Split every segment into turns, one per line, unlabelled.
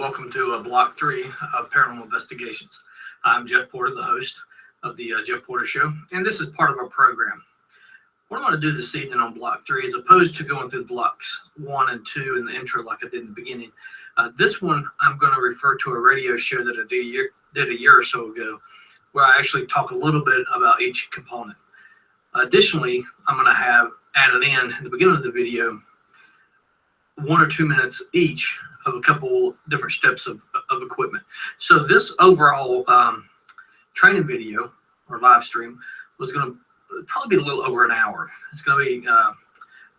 welcome to Block 3 of Paranormal Investigations. I'm Jeff Porter, the host of the Jeff Porter Show, and this is part of our program. What I'm going to do this evening on Block 3, as opposed to going through blocks 1 and 2 in the intro like I did in the beginning, this one I'm going to refer to a radio show that I did a year or so ago, where I actually talk a little bit about each component. Additionally, I'm going to have added in the beginning of the video 1 or 2 minutes each of a couple different steps of equipment. So this overall training video or live stream was going to probably be a little over an hour. It's going to be a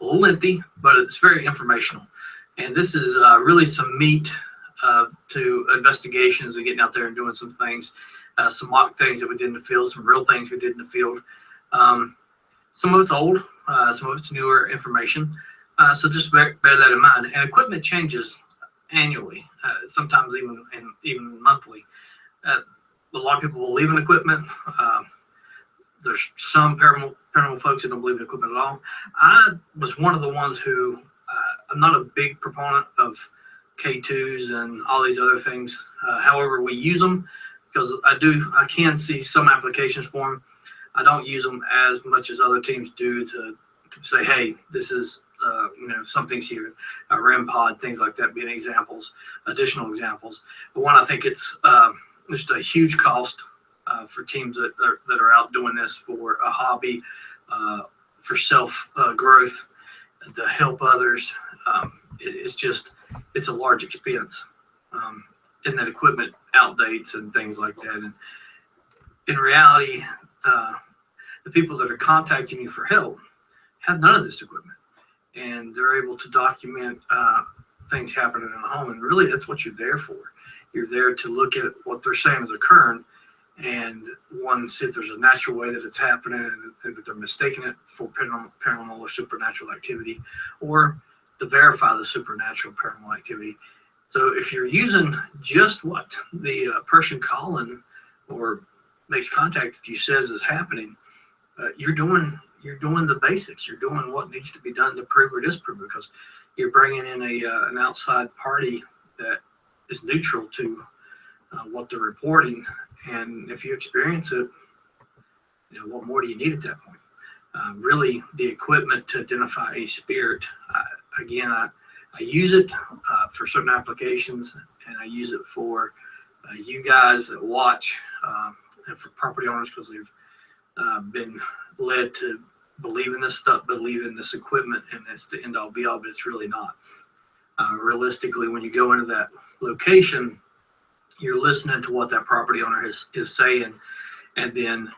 little lengthy, but it's very informational. And this is really some meat to investigations and getting out there and doing some things, some mock things that we did in the field, some real things we did in the field. Some of it's old, some of it's newer information. So just bear that in mind. And equipment changes annually, sometimes even monthly. A lot of people believe in equipment. There's some paranormal folks that don't believe in equipment at all. I was one of the ones who, I'm not a big proponent of K2s and all these other things. However, we use them because I can see some applications for them. I don't use them as much as other teams do to say, hey, this is, something's here, a REM pod, things like that being examples, additional examples. But one, I think it's just a huge cost for teams that are out doing this for a hobby, for self growth, to help others. It's a large expense. And that equipment outdates and things like that. And in reality, the people that are contacting you for help have none of this equipment, and they're able to document things happening in the home. And really, that's what you're there for. You're there to look at what they're saying is occurring, and one, see if there's a natural way that it's happening and that they're mistaking it for paranormal or supernatural activity, or to verify the supernatural paranormal activity. So if you're using just what the person calling or makes contact with you says is happening, you're doing the basics. You're doing what needs to be done to prove or disprove, because you're bringing in an outside party that is neutral to what they're reporting. And if you experience it, what more do you need at that point? Really, the equipment to identify a spirit. I use it for certain applications, and I use it for you guys that watch, and for property owners, because they've been led to believe in this stuff, believe in this equipment, and it's the end all be all, but it's really not. Realistically, when you go into that location, you're listening to what that property owner is saying, and then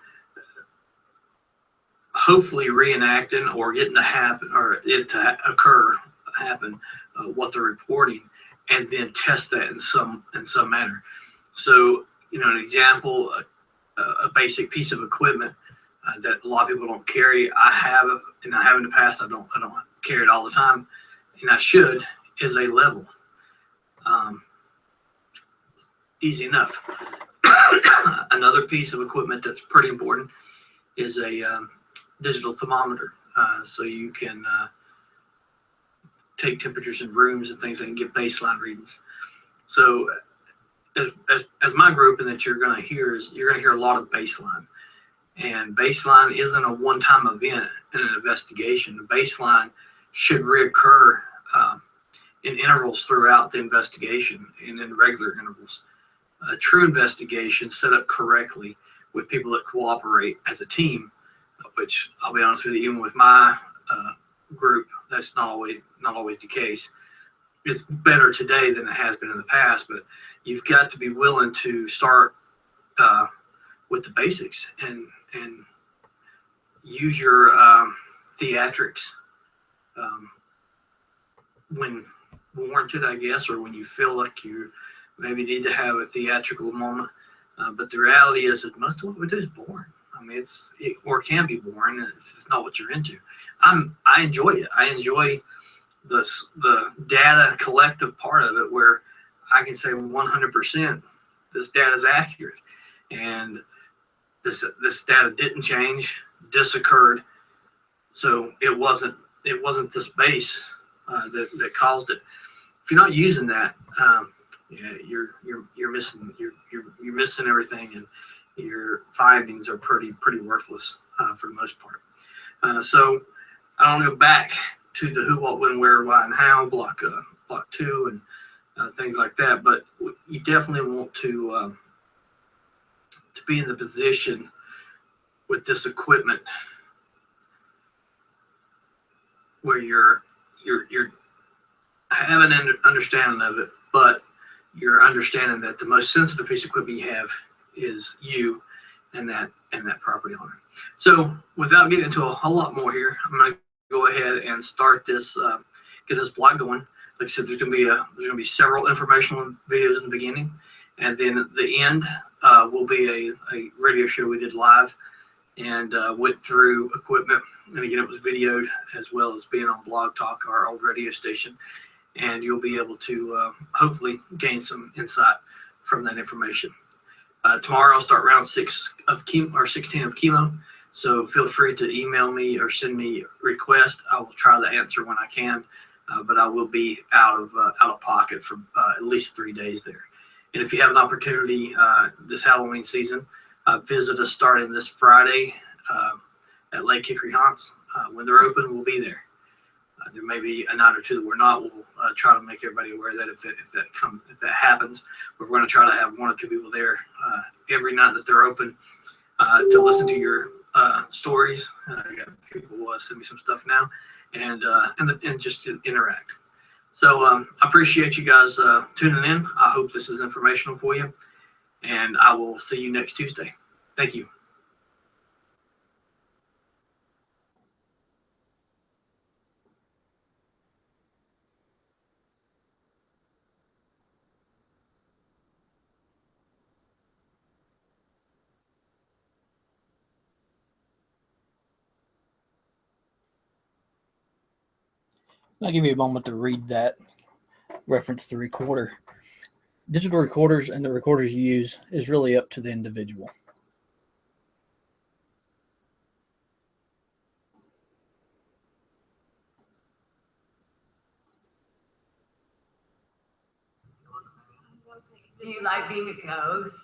hopefully reenacting or getting to happen, or it to happen, what they're reporting, and then test that in some manner. So, an example, a basic piece of equipment that a lot of people don't carry. I have in the past. I don't carry it all the time, and I should. Is a level. Easy enough. Another piece of equipment that's pretty important is a digital thermometer, so you can take temperatures in rooms and things that can get baseline readings. So as my group, and that you're going to hear a lot of baseline. And baseline isn't a one-time event in an investigation. The baseline should reoccur in intervals throughout the investigation and in regular intervals. A true investigation set up correctly with people that cooperate as a team, which I'll be honest with you, even with my group, that's not always the case. It's better today than it has been in the past, but you've got to be willing to start with the basics and use your theatrics when warranted, I guess, or when you feel like you maybe need to have a theatrical moment. But the reality is that most of what we do is boring. I mean, it can be boring if it's not what you're into. I enjoy it. I enjoy the data collective part of it, where I can say 100% this data is accurate, and this data didn't change. This occurred, so it wasn't the space that caused it. If you're not using that, yeah, you're missing you're missing everything, and your findings are pretty worthless for the most part. So I want to go back to the who, what, when, where, why, and how block two and things like that. But you definitely want to be in the position with this equipment where you're having an understanding of it, but you're understanding that the most sensitive piece of equipment you have is you and that property owner. So without getting into a whole lot more here, I'm going to go ahead and start this, get this blog going. Like I said, there's going to be several informational videos in the beginning, and then at the end will be a radio show we did live and went through equipment. And again, it was videoed as well as being on Blog Talk, our old radio station. And you'll be able to hopefully gain some insight from that information. Tomorrow I'll start round 6 of chemo, or 16 of chemo. So feel free to email me or send me requests. I will try to answer when I can, but I will be out of pocket for at least 3 days there. And if you have an opportunity this Halloween season, visit us starting this Friday at Lake Hickory Haunts. When they're open, we'll be there. There may be a night or two that we're not. We'll try to make everybody aware that if that happens, we're going to try to have 1 or 2 people there every night that they're open to listen to your stories. I got people send me some stuff now, and just to interact. So I appreciate you guys tuning in. I hope this is informational for you, and I will see you next Tuesday. Thank you.
I'll give you a moment to read that reference to recorder. Digital recorders and the recorders you use is really up to the individual.
Do you like being a ghost?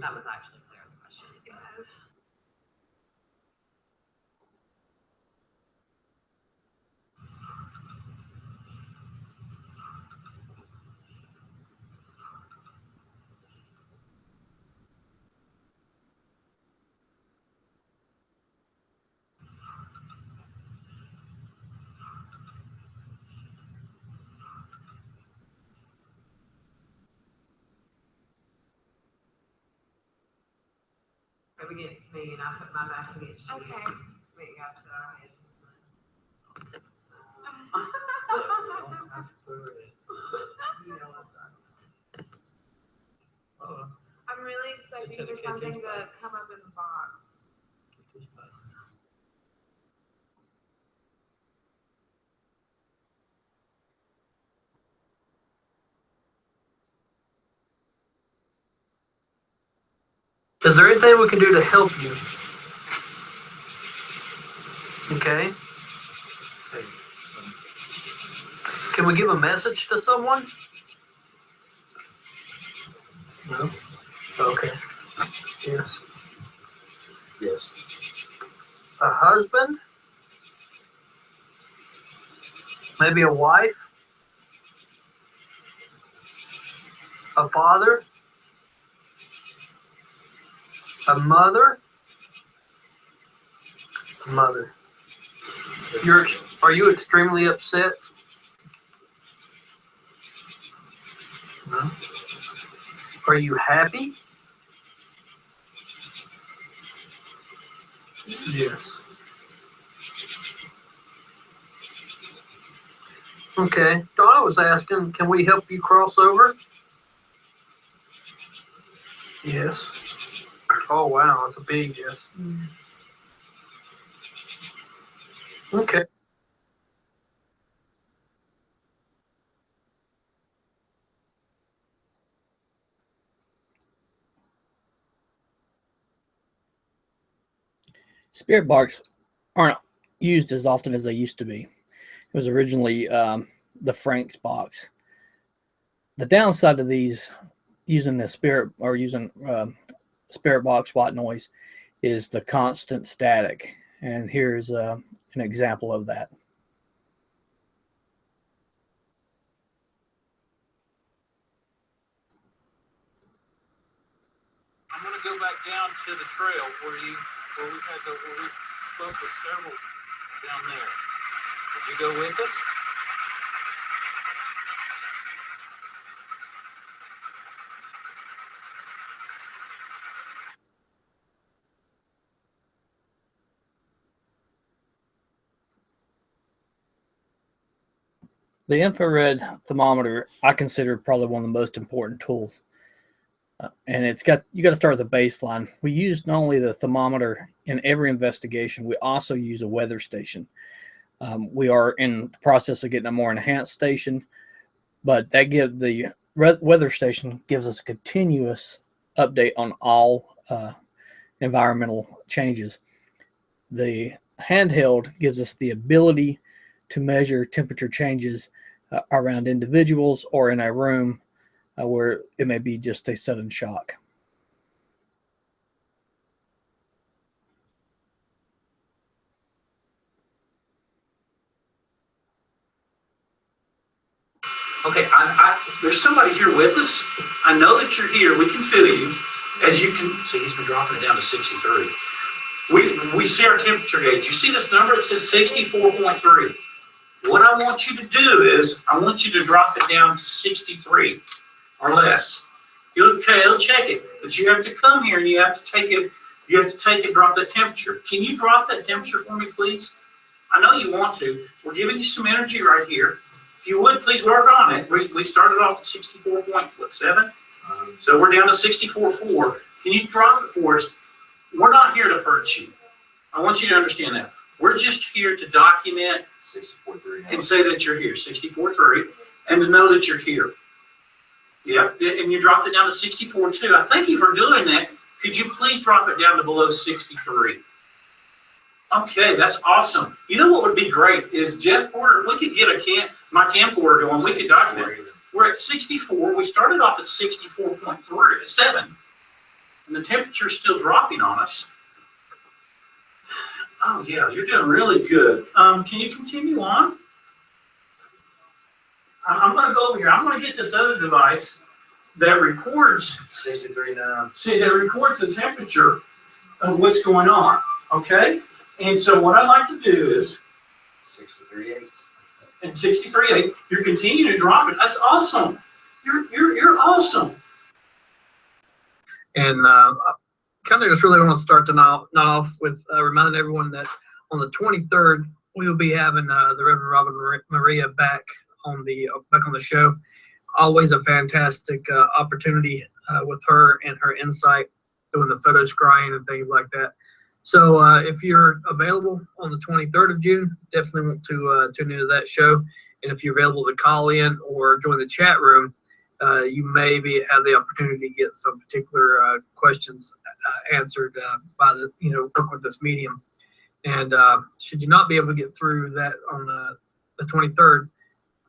That was actually Claire's question. Go ahead. Maybe against me, and I put my back against you. Okay. Sweet, gotcha.
I'm really expecting for something to come up in the box.
Is there anything we can do to help you? Okay. Can we give a message to someone? No. Okay. Yes. Yes. A husband? Maybe a wife? A father? A mother? A mother. Are you extremely upset? No. Are you happy? Yes. Okay. Donna was asking, can we help you cross over? Yes. Oh, wow. That's a big yes. Okay.
Spirit box aren't used as often as they used to be. It was originally the Frank's box. The downside of these using the spirit or using spirit box white noise is the constant static. And here's an example of that.
I'm going to go back down to the trail where we spoke with several down there. Would you go with us?
The infrared thermometer I consider probably one of the most important tools. And you got to start with the baseline. We use not only the thermometer in every investigation, we also use a weather station. We are in the process of getting a more enhanced station, but the weather station gives us a continuous update on all environmental changes. The handheld gives us the ability to measure temperature changes around individuals or in a room where it may be just a sudden shock.
Okay, there's somebody here with us. I know that you're here. We can feel you. As you can see, he's been dropping it down to 63. We see our temperature gauge. You see this number? It says 64.3. What I want you to do is I want you to drop it down to 63 or less. It'll check it, but you have to come here and you have to take it. Drop that temperature. Can you drop that temperature for me, please? I know you want to. We're giving you some energy right here. If you would, please work on it. We started off at 64.7, so we're down to 64.4. Can you drop it for us? We're not here to hurt you. I want you to understand that. We're just here to document 64.3 and say that you're here, 64.3, and to know that you're here. Yep, and you dropped it down to 64.2. I thank you for doing that. Could you please drop it down to below 63? Okay, that's awesome. You know what would be great is Jeff Porter, if we could get my camcorder going, we could document it. We're at 64. We started off at 64.7, and the temperature's still dropping on us. Oh yeah, you're doing really good. Can you continue on? I'm going to go over here. I'm going to get this other device that records
63.9.
See, that records the temperature of what's going on. Okay, and so what I'd like to do is
63.8.
and 63.8. You're continuing to drop it. That's awesome. You're awesome.
And kind of just really want to start the night off with reminding everyone that on the 23rd we will be having the Reverend Robin Maria back on the show. Always a fantastic opportunity with her and her insight, doing the photo scrying and things like that. So if you're available on the 23rd of June, definitely want to tune into that show. And if you're available to call in or join the chat room, you maybe have the opportunity to get some particular questions answered by work with this medium. And should you not be able to get through that on the 23rd,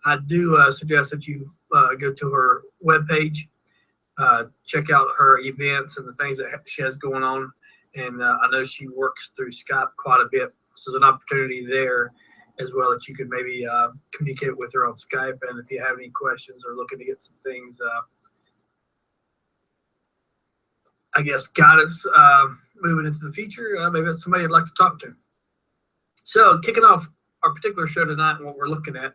I do suggest that you go to her webpage, check out her events and the things that she has going on. And I know she works through Skype quite a bit. So there's an opportunity there as well that you could maybe communicate with her on Skype. And if you have any questions or looking to get some things, guidance moving into the future, maybe that's somebody I'd like to talk to. So kicking off our particular show tonight and what we're looking at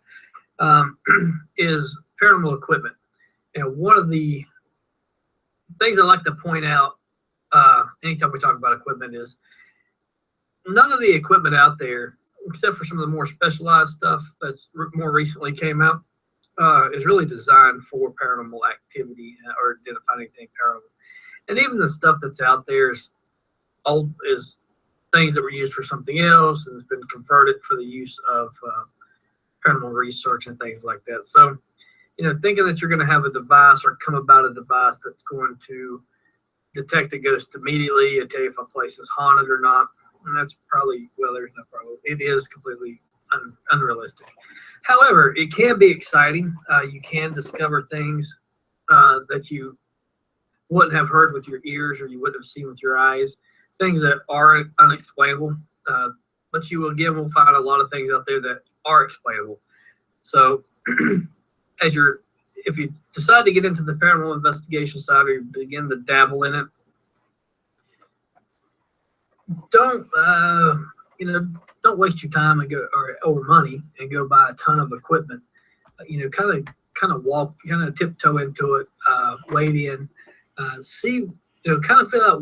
is paranormal equipment. And one of the things I like to point out anytime we talk about equipment is none of the equipment out there, except for some of the more specialized stuff that's more recently came out, is really designed for paranormal activity or identifying anything paranormal. And even the stuff that's out there is things that were used for something else and has been converted for the use of paranormal research and things like that. So, thinking that you're going to have a device or come about a device that's going to detect a ghost immediately and tell you if a place is haunted or not, And that's probably, well, there's no problem. It is completely unrealistic. However, it can be exciting. You can discover things that you wouldn't have heard with your ears or you wouldn't have seen with your eyes, things that are unexplainable. But you again will find a lot of things out there that are explainable. So if you decide to get into the paranormal investigation side or you begin to dabble in it, don't don't waste your time and go or money and go buy a ton of equipment. Kind of walk, kind of tiptoe into it, wade in, see, kind of feel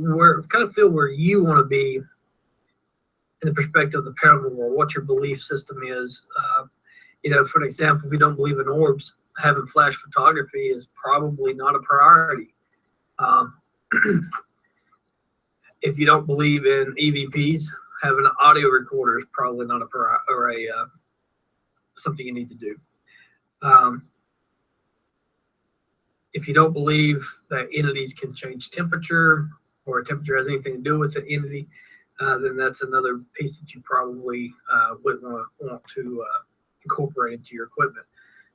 where you want to be in the perspective of the paranormal world, what your belief system is. For an example, if you don't believe in orbs, having flash photography is probably not a priority. If you don't believe in EVPs, having an audio recorder is probably not something you need to do. If you don't believe that entities can change temperature or temperature has anything to do with the entity, then that's another piece that you probably wouldn't want to incorporate into your equipment.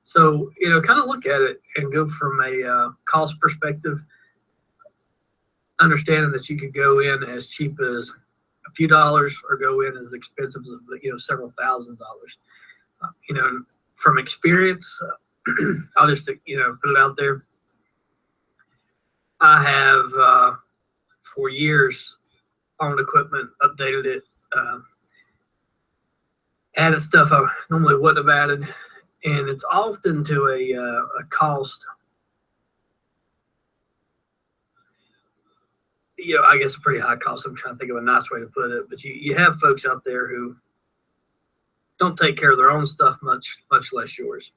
So, kind of look at it and go from a cost perspective, understanding that you could go in as cheap as a few dollars or go in as expensive as, several $1,000s. From experience, I'll just, put it out there. I have, for years, owned equipment, updated it, added stuff I normally wouldn't have added, and it's often to a cost. I guess a pretty high cost. I'm trying to think of a nice way to put it, but you have folks out there who don't take care of their own stuff, much less yours.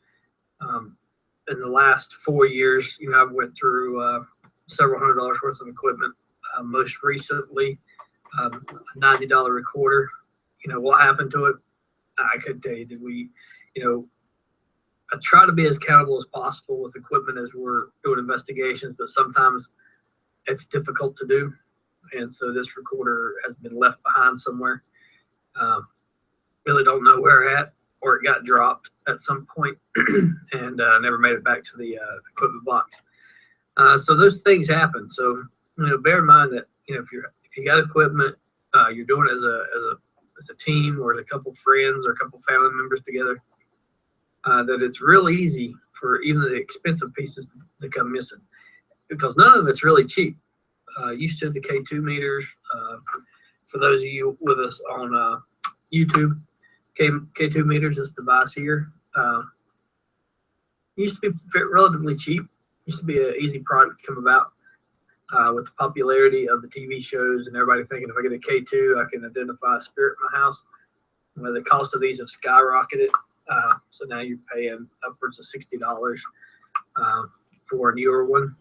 In the last 4 years, I've went through several $100s worth of equipment. Most recently, a $90 recorder. What happened to it? I couldn't tell you. Did we, I try to be as accountable as possible with equipment as we're doing investigations, but sometimes it's difficult to do. And so this recorder has been left behind somewhere. Really don't know where it's at, or it got dropped at some point and never made it back to the equipment box. So those things happen. So, bear in mind that, if you got equipment, you're doing it as a team or as a couple friends or a couple family members together, that it's real easy for even the expensive pieces to come missing, because none of it's really cheap. Used to the K2 meters. For those of you with us on YouTube, K2 meters, this device here, used to be relatively cheap. Used to be an easy product to come about. With the popularity of the TV shows and everybody thinking if I get a K2, I can identify a spirit in my house. The cost of these have skyrocketed. So now you're paying upwards of $60 for a newer one.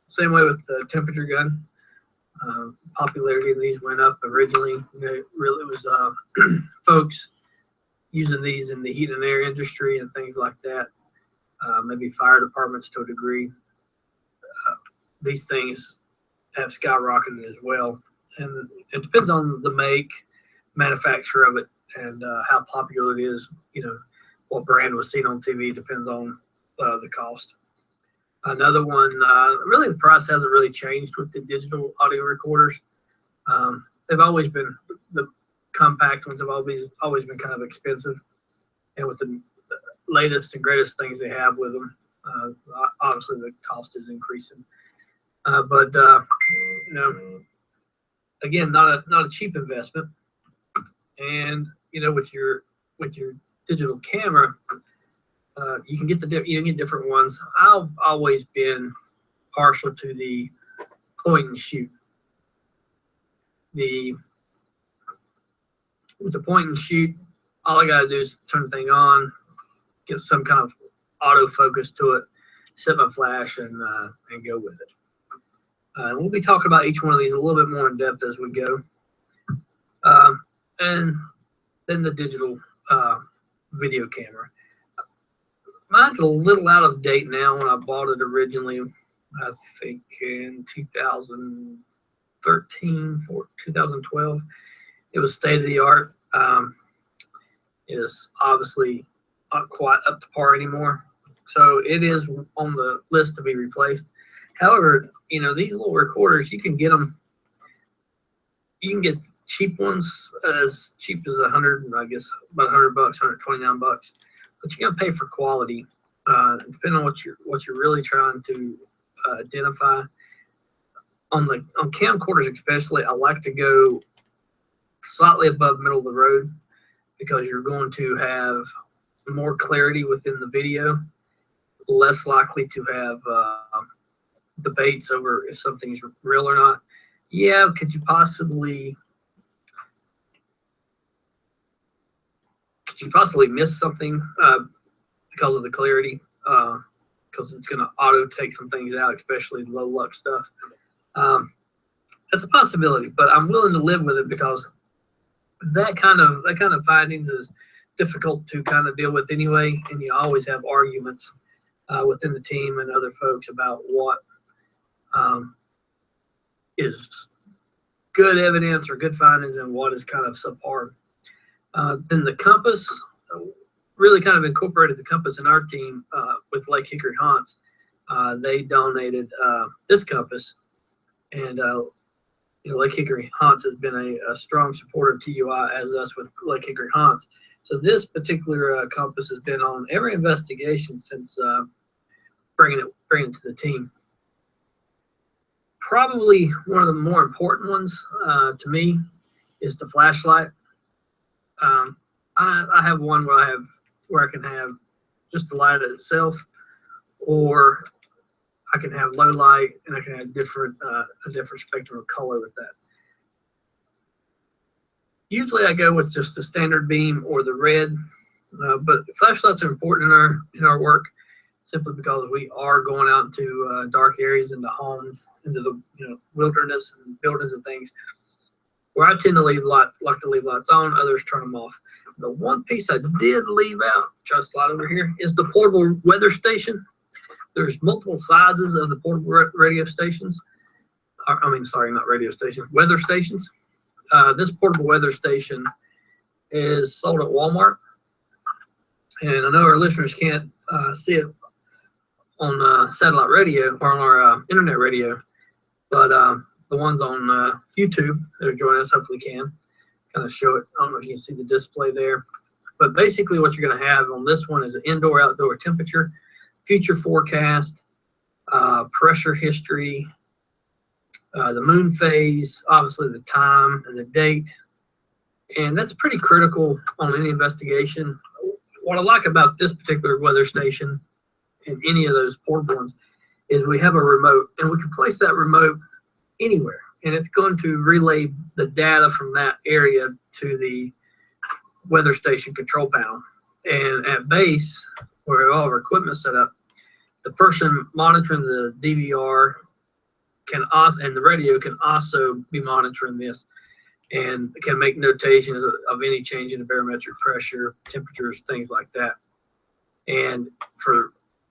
Same way with the temperature gun. Popularity of these went up originally. It really was folks using these in the heat and air industry and things like that. Maybe fire departments to a degree. These things have skyrocketed as well. And it depends on the make, manufacturer of it, and how popular it is. What brand was seen on TV depends on the cost. Another one, really the price hasn't really changed with the digital audio recorders. They've always been, the compact ones have always been kind of expensive. And with the latest and greatest things they have with them, obviously the cost is increasing. But again, not a cheap investment. And with your digital camera, you can get different ones. I've always been partial to the point and shoot. With the point and shoot, all I gotta do is turn the thing on, get some kind of autofocus to it, set my flash, and go with it. We'll be talking about each one of these a little bit more in depth as we go. And then the digital video camera. Mine's a little out of date now. When I bought it originally, I think in 2000, 2013 for 2012. It was state of the art. It is obviously not quite up to par anymore, so it is on the list to be replaced. However, these little recorders, you can get them. You can get cheap ones as cheap as I guess about $100, $129, but you gotta pay for quality. Depending on what you're really trying to identify. On camcorders especially, I like to go slightly above middle of the road because you're going to have more clarity within the video, less likely to have debates over if something's real or not. Yeah, could you possibly miss something because of the clarity? Because it's going to auto take some things out, especially low luck stuff. That's a possibility, but I'm willing to live with it because that kind of findings is difficult to kind of deal with anyway, and you always have arguments within the team and other folks about what is good evidence or good findings and what is kind of subpar. Then the compass, really kind of incorporated the compass in our team with Lake Hickory Haunts. They donated this compass, and Lake Hickory Haunts has been a strong supporter of TUI, as us with Lake Hickory Haunts. So this particular compass has been on every investigation since bringing it to the team. Probably one of the more important ones to me is the flashlight. I have one where I can have just the light itself, or I can have low light, and I can have a different spectrum of color with that. Usually I go with just the standard beam or the red, but flashlights are important in our work, simply because we are going out into dark areas, into homes, into the wilderness and buildings and things, where I tend to like to leave lights on, others turn them off. The one piece I did leave out, try to slide over here, is the portable weather station. There's multiple sizes of the portable radio stations. Not radio stations, weather stations. This portable weather station is sold at Walmart. And I know our listeners can't see it on satellite radio or on our internet radio, but the ones on YouTube that are joining us hopefully can kind of show it. I don't know if you can see the display there, but basically what you're going to have on this one is an indoor-outdoor temperature, future forecast, pressure history, the moon phase, obviously the time and the date, and that's pretty critical on any investigation. What I like about this particular weather station and any of those portable ones is we have a remote, and we can place that remote anywhere, and it's going to relay the data from that area to the weather station control panel. And at base, where all of our equipment is set up, the person monitoring the DVR and the radio can also be monitoring this, and can make notations of any change in the barometric pressure, temperatures, things like that. And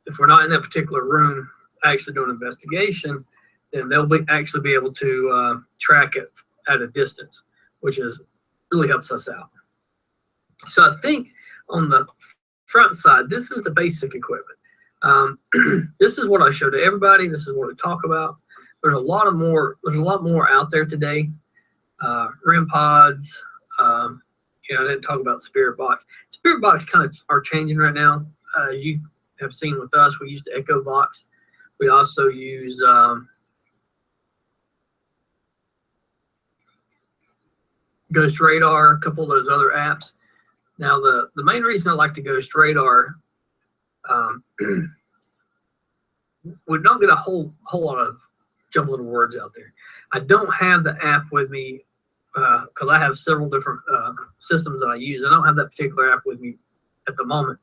if we're not in that particular room actually doing an investigation, then they'll actually be able to track it at a distance, which really helps us out. So I think on the front side, this is the basic equipment. This is what I show to everybody. This is what we talk about. There's a lot more out there today. REM pods. I didn't talk about Spirit Box. Spirit Box kind of are changing right now. As you have seen with us, we use the Echo Box. We also use Ghost Radar, a couple of those other apps. Now, the main reason I like the Ghost Radar, we don't get a whole lot of jumbled words out there. I don't have the app with me because I have several different systems that I use. I don't have that particular app with me at the moment,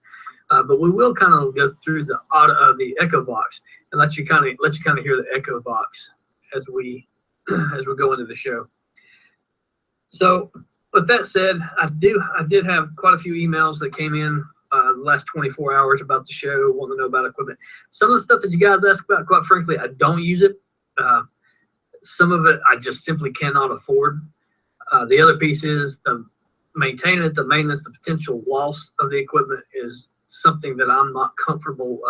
but we will kind of go through the Echo Box and let you kind of hear the Echo Box as we go into the show. So, with that said, I did have quite a few emails that came in the last 24 hours about the show, wanting to know about equipment. Some of the stuff that you guys ask about, quite frankly, I don't use it. Some of it I just simply cannot afford. The other piece is the maintenance, the maintenance, the potential loss of the equipment is something that I'm not comfortable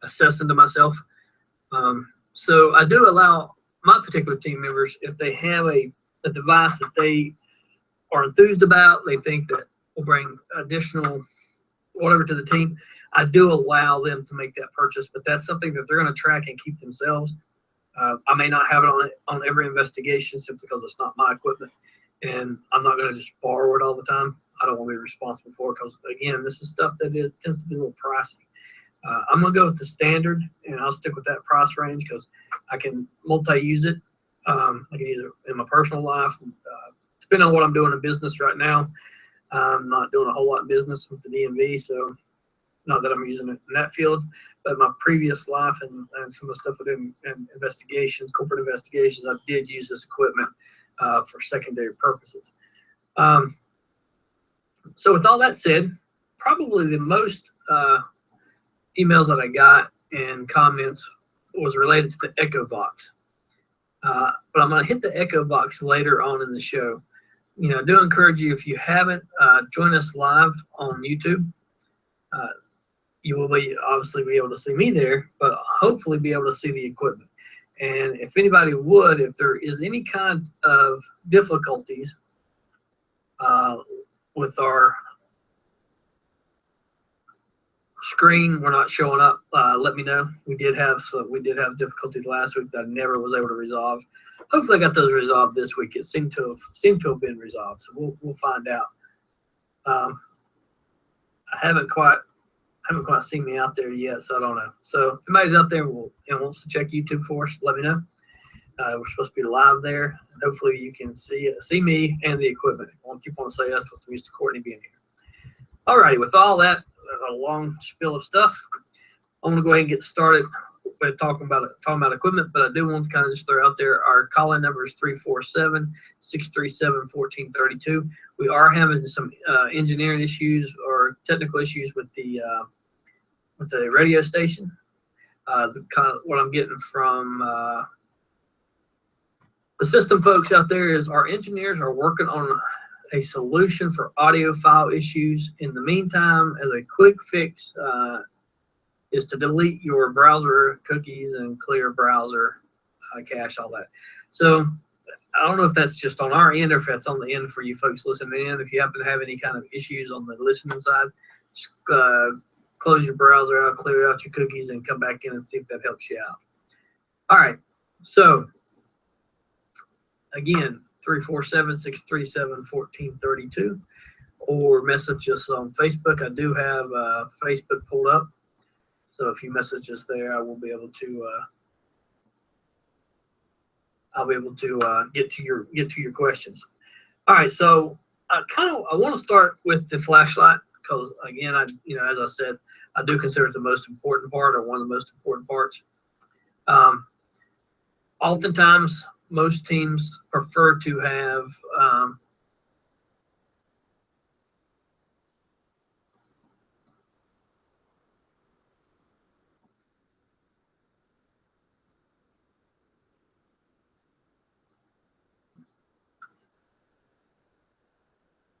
assessing to myself. So I do allow my particular team members, if they have a device that they are enthused about, they think that will bring additional whatever to the team, I do allow them to make that purchase, but that's something that they're going to track and keep themselves. I may not have it on every investigation simply because it's not my equipment, and I'm not going to just borrow it all the time. I don't want to be responsible for it because, again, this is stuff that tends to be a little pricey. I'm going to go with the standard, and I'll stick with that price range because I can multi-use it. I can use it in my personal life. Depending on what I'm doing in business right now, I'm not doing a whole lot in business with the DMV, so not that I'm using it in that field, but my previous life and some of the stuff I did in investigations, corporate investigations, I did use this equipment for secondary purposes. So with all that said, probably the most emails that I got and comments was related to the Echo Box. But I'm going to hit the Echo Box later on in the show. You know, I do encourage you, if you haven't, join us live on YouTube. You will obviously be able to see me there, but hopefully be able to see the equipment. And if anybody would, if there is any kind of difficulties with our screen, we're not showing up, let me know. We did have difficulties last week that I never was able to resolve. Hopefully I got those resolved this week. It seemed to have been resolved, so we'll find out. I haven't quite seen me out there yet, so I don't know. So if anybody's out there and wants to check YouTube for us, let me know. We're supposed to be live there. Hopefully you can see me and the equipment. I won't keep on say us because we're used to Courtney being here. All righty, with all that, there's a long spiel of stuff. I'm going to go ahead and get started with talking about equipment, but I do want to kind of just throw out there our call-in number is 347-637-1432. We are having some engineering issues or technical issues with the radio station. Kind of what I'm getting from the system folks out there is our engineers are working on a solution for audio file issues. In the meantime, as a quick fix, is to delete your browser cookies and clear browser cache, all that. So I don't know if that's just on our end or if that's on the end for you folks listening in. If you happen to have any kind of issues on the listening side, just close your browser out, clear out your cookies, and come back in and see if that helps you out. All right. So again, 347-637-1432, or message us on Facebook. I do have Facebook pulled up. So if you message us there, I will be able to get to your questions. All right, so I want to start with the flashlight because again, as I said, I do consider it the most important part or one of the most important parts. Oftentimes, most teams prefer to have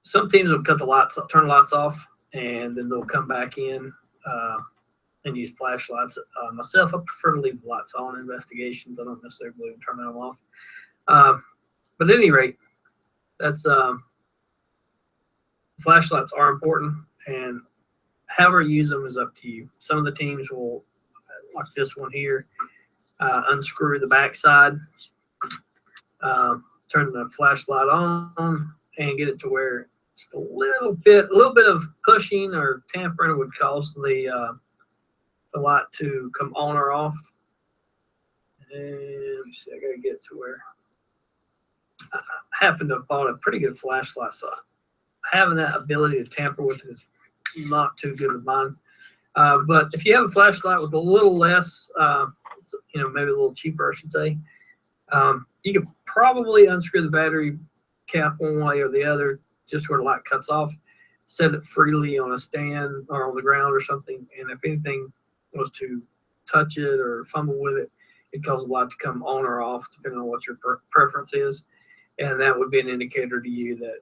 some teams will cut the lights, turn the lights off, and then they'll come back in and use flashlights. Myself, I prefer to leave the lights on in investigations. I don't necessarily believe in turning them off. But at any rate, that's flashlights are important, and however you use them is up to you. Some of the teams will, like this one here, unscrew the backside, turn the flashlight on, and get it to where just a little bit of pushing or tampering would cause the light to come on or off. And let me see, I gotta get to where I happen to have bought a pretty good flashlight, so having that ability to tamper with it is not too good of mine. But if you have a flashlight with a little less, maybe a little cheaper, I should say, you could probably unscrew the battery cap one way or the other, just where the light cuts off, set it freely on a stand or on the ground or something, and if anything was to touch it or fumble with it, It causes a light to come on or off depending on what your preference is, and that would be an indicator to you that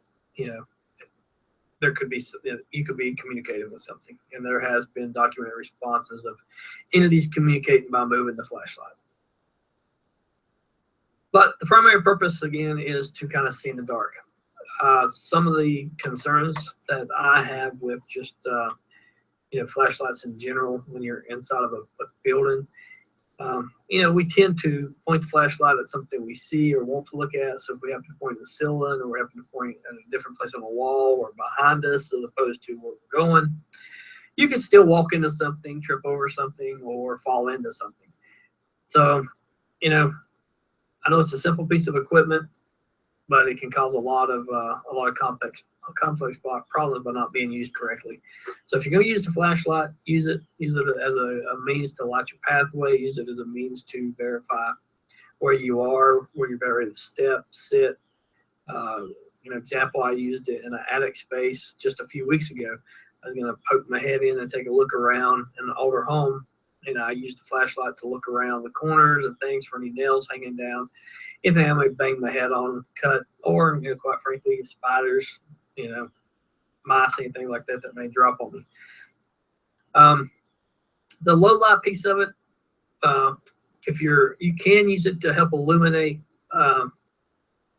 there could be, you could be communicating with something. And there has been documented responses of entities communicating by moving the flashlight. But the primary purpose, again, is to kind of see in the dark. Some of the concerns that I have with just flashlights in general when you're inside of a building, we tend to point the flashlight at something we see or want to look at. So if we have to point the ceiling, or we have to point at a different place on the wall or behind us as opposed to where we're going, you can still walk into something, trip over something, or fall into something. So, I know it's a simple piece of equipment, but it can cause a lot of complex problems by not being used correctly. So if you're going to use the flashlight, use it as a means to light your pathway. Use it as a means to verify where you are, where you're ready to step, sit. Example, I used it in an attic space just a few weeks ago. I was going to poke my head in and take a look around in an older home, and I used the flashlight to look around the corners and things for any nails hanging down, anything I might bang my head on, cut, or quite frankly, spiders, mice, anything like that may drop on me. The low light piece of it, you can use it to help illuminate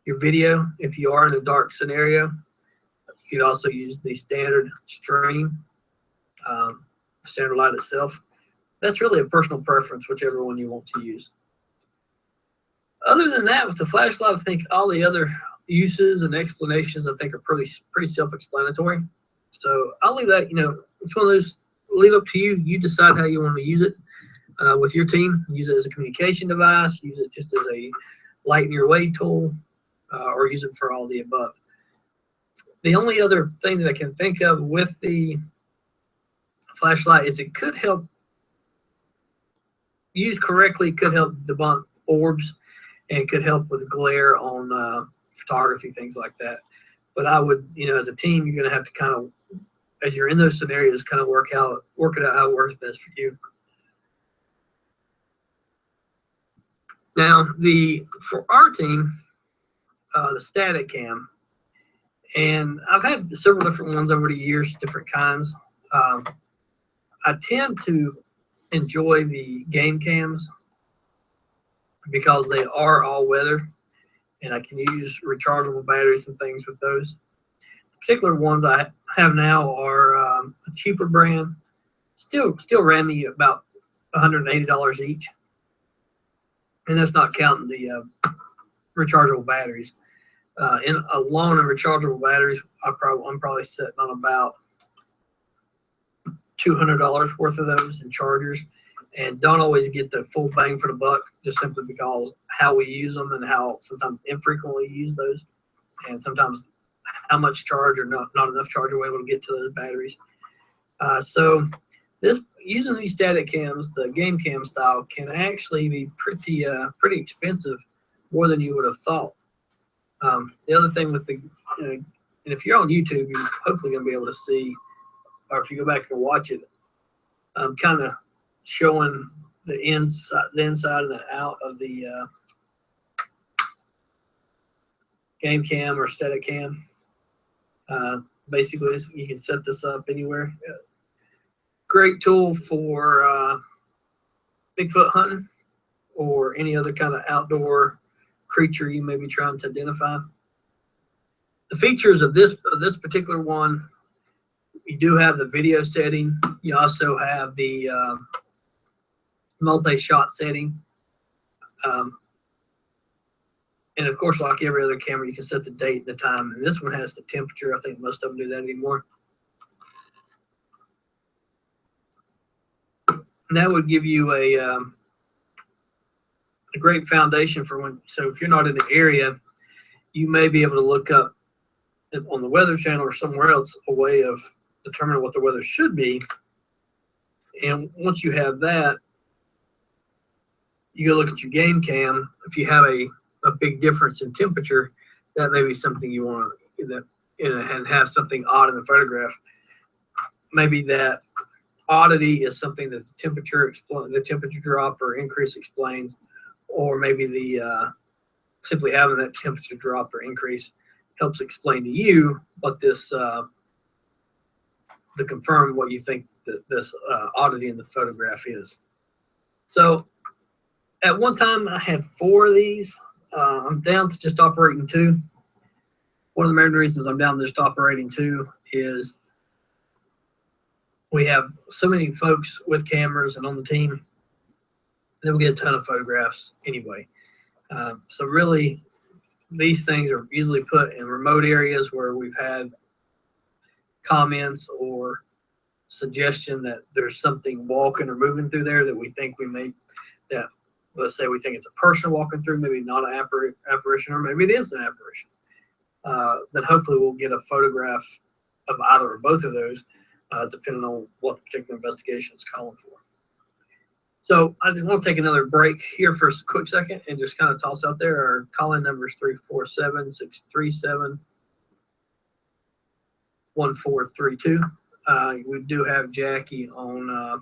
your video if you are in a dark scenario. You could also use the standard stream, standard light itself. That's really a personal preference, whichever one you want to use. Other than that, with the flashlight, I think all the other uses and explanations are pretty self-explanatory. So I'll leave that, it's one of those, leave up to you. You decide how you want to use it with your team. Use it as a communication device, use it just as a lighten your way tool, or use it for all the above. The only other thing that I can think of with the flashlight is it could help, used correctly, could help debunk orbs, and it could help with glare on photography, things like that. But I would, as a team, you're going to have to kind of, as you're in those scenarios, kind of work it out how it works best for you. Now, for our team, the static cam, and I've had several different ones over the years, different kinds. I tend to enjoy the game cams because they are all weather, and I can use rechargeable batteries and things with those. The particular ones I have now are a cheaper brand, still ran me about $180 each, and that's not counting the rechargeable batteries. In alone and rechargeable batteries, I'm probably sitting on about $200 worth of those in chargers, and don't always get the full bang for the buck, just simply because how we use them and how sometimes infrequently use those, and sometimes how much charge or not enough charge we're able to get to those batteries. So using these static cams, the game cam style, can actually be pretty expensive, more than you would have thought. The other thing with and if you're on YouTube, you're hopefully going to be able to see, or if you go back and watch it, kind of showing the inside and the out of the game cam or static cam. Basically, you can set this up anywhere. Great tool for Bigfoot hunting or any other kind of outdoor creature you may be trying to identify. The features of this particular one, you do have the video setting. You also have the multi-shot setting. And of course, like every other camera, you can set the date and the time. And this one has the temperature. I think most of them do that anymore. And that would give you a great foundation for when, so if you're not in the area, you may be able to look up on the Weather Channel or somewhere else a way of determining what the weather should be. And once you have that, you go look at your game cam. If you have a big difference in temperature, that may be something you want to, and have something odd in the photograph. Maybe that oddity is something that the temperature drop or increase explains, or maybe the simply having that temperature drop or increase helps explain to you what this to confirm what you think that this oddity in the photograph is. So at one time I had 4 of these. I'm down to just operating 2. One of the main reasons I'm down to just operating 2 is we have so many folks with cameras and on the team that we get a ton of photographs anyway. So really, these things are usually put in remote areas where we've had comments or suggestion that there's something walking or moving through there that we think we may, that let's say we think it's a person walking through, maybe not an apparition, or maybe it is an apparition. Then hopefully we'll get a photograph of either or both of those, depending on what the particular investigation is calling for. So I just want to take another break here for a quick second and just kind of toss out there our call-in numbers 347-637-1432. We do have Jackie on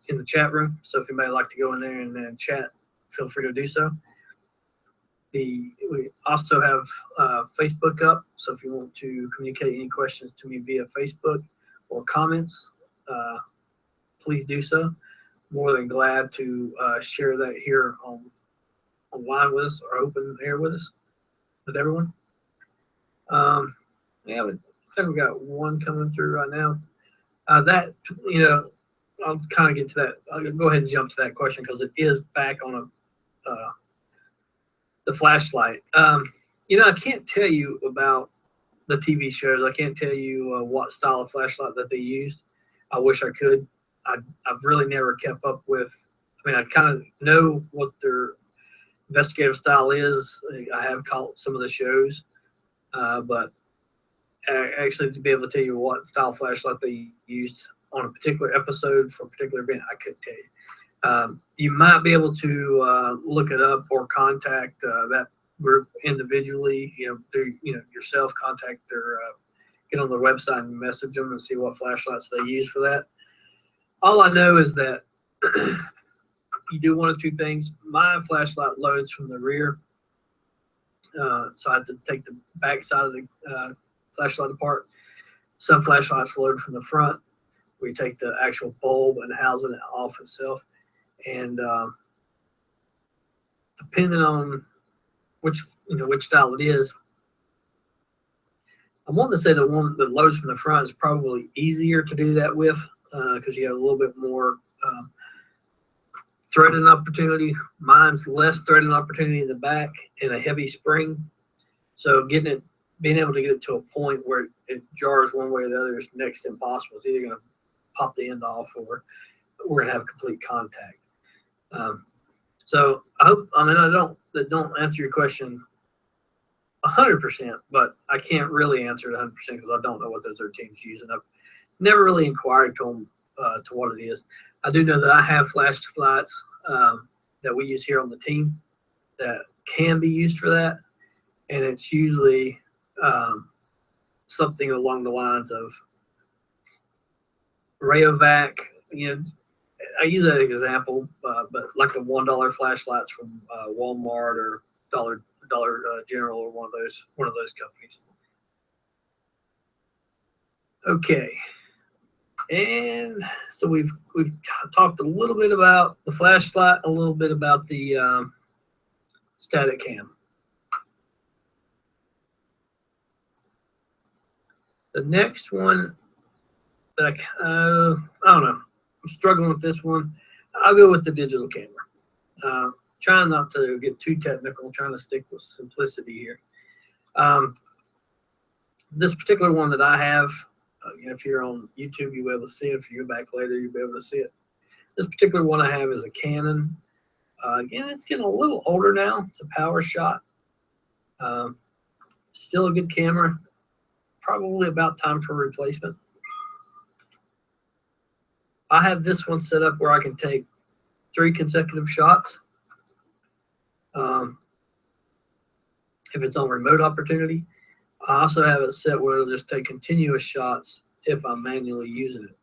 in the chat room, so if anybody would like to go in there and chat, feel free to do so. We also have Facebook up, so if you want to communicate any questions to me via Facebook or comments, please do so. More than glad to share that here online with us or open air with us, with everyone. Yeah, looks like we got one coming through right now. That, I'll kind of get to that. I'll go ahead and jump to that question because it is back on the flashlight. I can't tell you about the TV shows. I can't tell you what style of flashlight that they used. I wish I could. I've really never kept up with. I kind of know what their investigative style is. I have caught some of the shows, but actually to be able to tell you what style flashlight they used on a particular episode for a particular event, I couldn't tell you. You might be able to look it up or contact that group individually, through yourself, contact their get on their website and message them and see what flashlights they use for that. All I know is that you do one of 2 things. My flashlight loads from the rear, so I have to take the back side of the flashlight apart. Some flashlights load from the front. We take the actual bulb and housing it off itself. And depending on which style it is, I want to say the one that loads from the front is probably easier to do that with because you have a little bit more threading opportunity. Mine's less threading opportunity in the back and a heavy spring. So being able to get it to a point where it jars one way or the other is next to impossible. It's either going to pop the end off or we're going to have complete contact. So I hope, I don't answer your question 100%, but I can't really answer it 100% because I don't know what those other teams use, and I've never really inquired to them to what it is. I do know that I have flashlights that we use here on the team that can be used for that, and it's usually something along the lines of Rayovac. I use that example, but like the $1 flashlights from Walmart or Dollar General or one of those companies. Okay, and so we've talked a little bit about the flashlight, a little bit about the static cam. The next one that I don't know. I'm struggling with this one. I'll go with the digital camera. Trying not to get too technical, trying to stick with simplicity here. This particular one that I have, if you're on YouTube, you'll be able to see it. If you go back later, you'll be able to see it. This particular one I have is a Canon. Again, it's getting a little older now. It's a power shot. Still a good camera. Probably about time for replacement. I have this one set up where I can take 3 consecutive shots. If it's on remote opportunity, I also have it set where it'll just take continuous shots if I'm manually using it.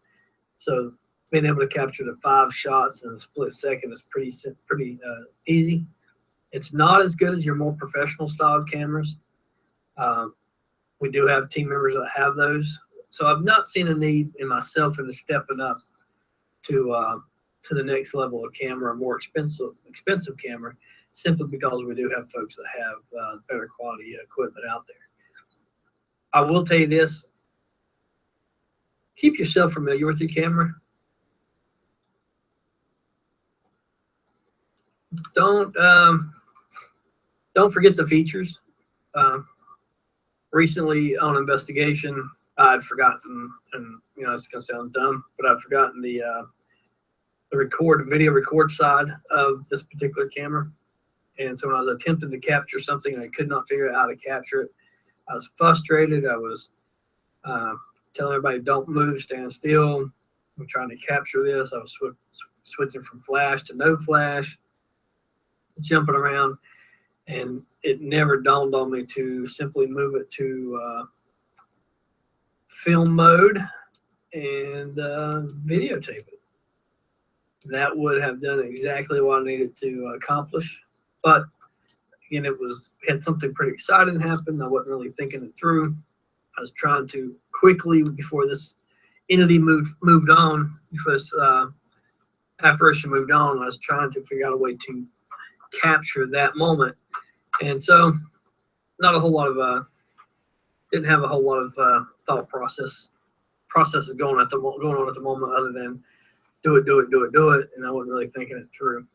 So being able to capture the 5 shots in a split second is pretty easy. It's not as good as your more professional styled cameras. We do have team members that have those. So I've not seen a need in myself into stepping up to the next level of camera, a more expensive camera, simply because we do have folks that have better quality equipment out there. I will tell you this: keep yourself familiar with your camera. Don't forget the features. Recently on investigation, I'd forgotten, and it's gonna sound dumb, but I'd forgotten the video record side of this particular camera. And so when I was attempting to capture something and I could not figure out how to capture it, I was frustrated. I was telling everybody, don't move, stand still. I'm trying to capture this. I was switching from flash to no flash, jumping around, and it never dawned on me to simply move it to film mode and videotape it. That would have done exactly what I needed to accomplish. But again, had something pretty exciting happen. I wasn't really thinking it through. I was trying to quickly, before this entity moved on, before this apparition moved on, I was trying to figure out a way to capture that moment. And so not a whole lot of didn't have a whole lot of thought processes going on at the moment, other than do it, and I wasn't really thinking it through.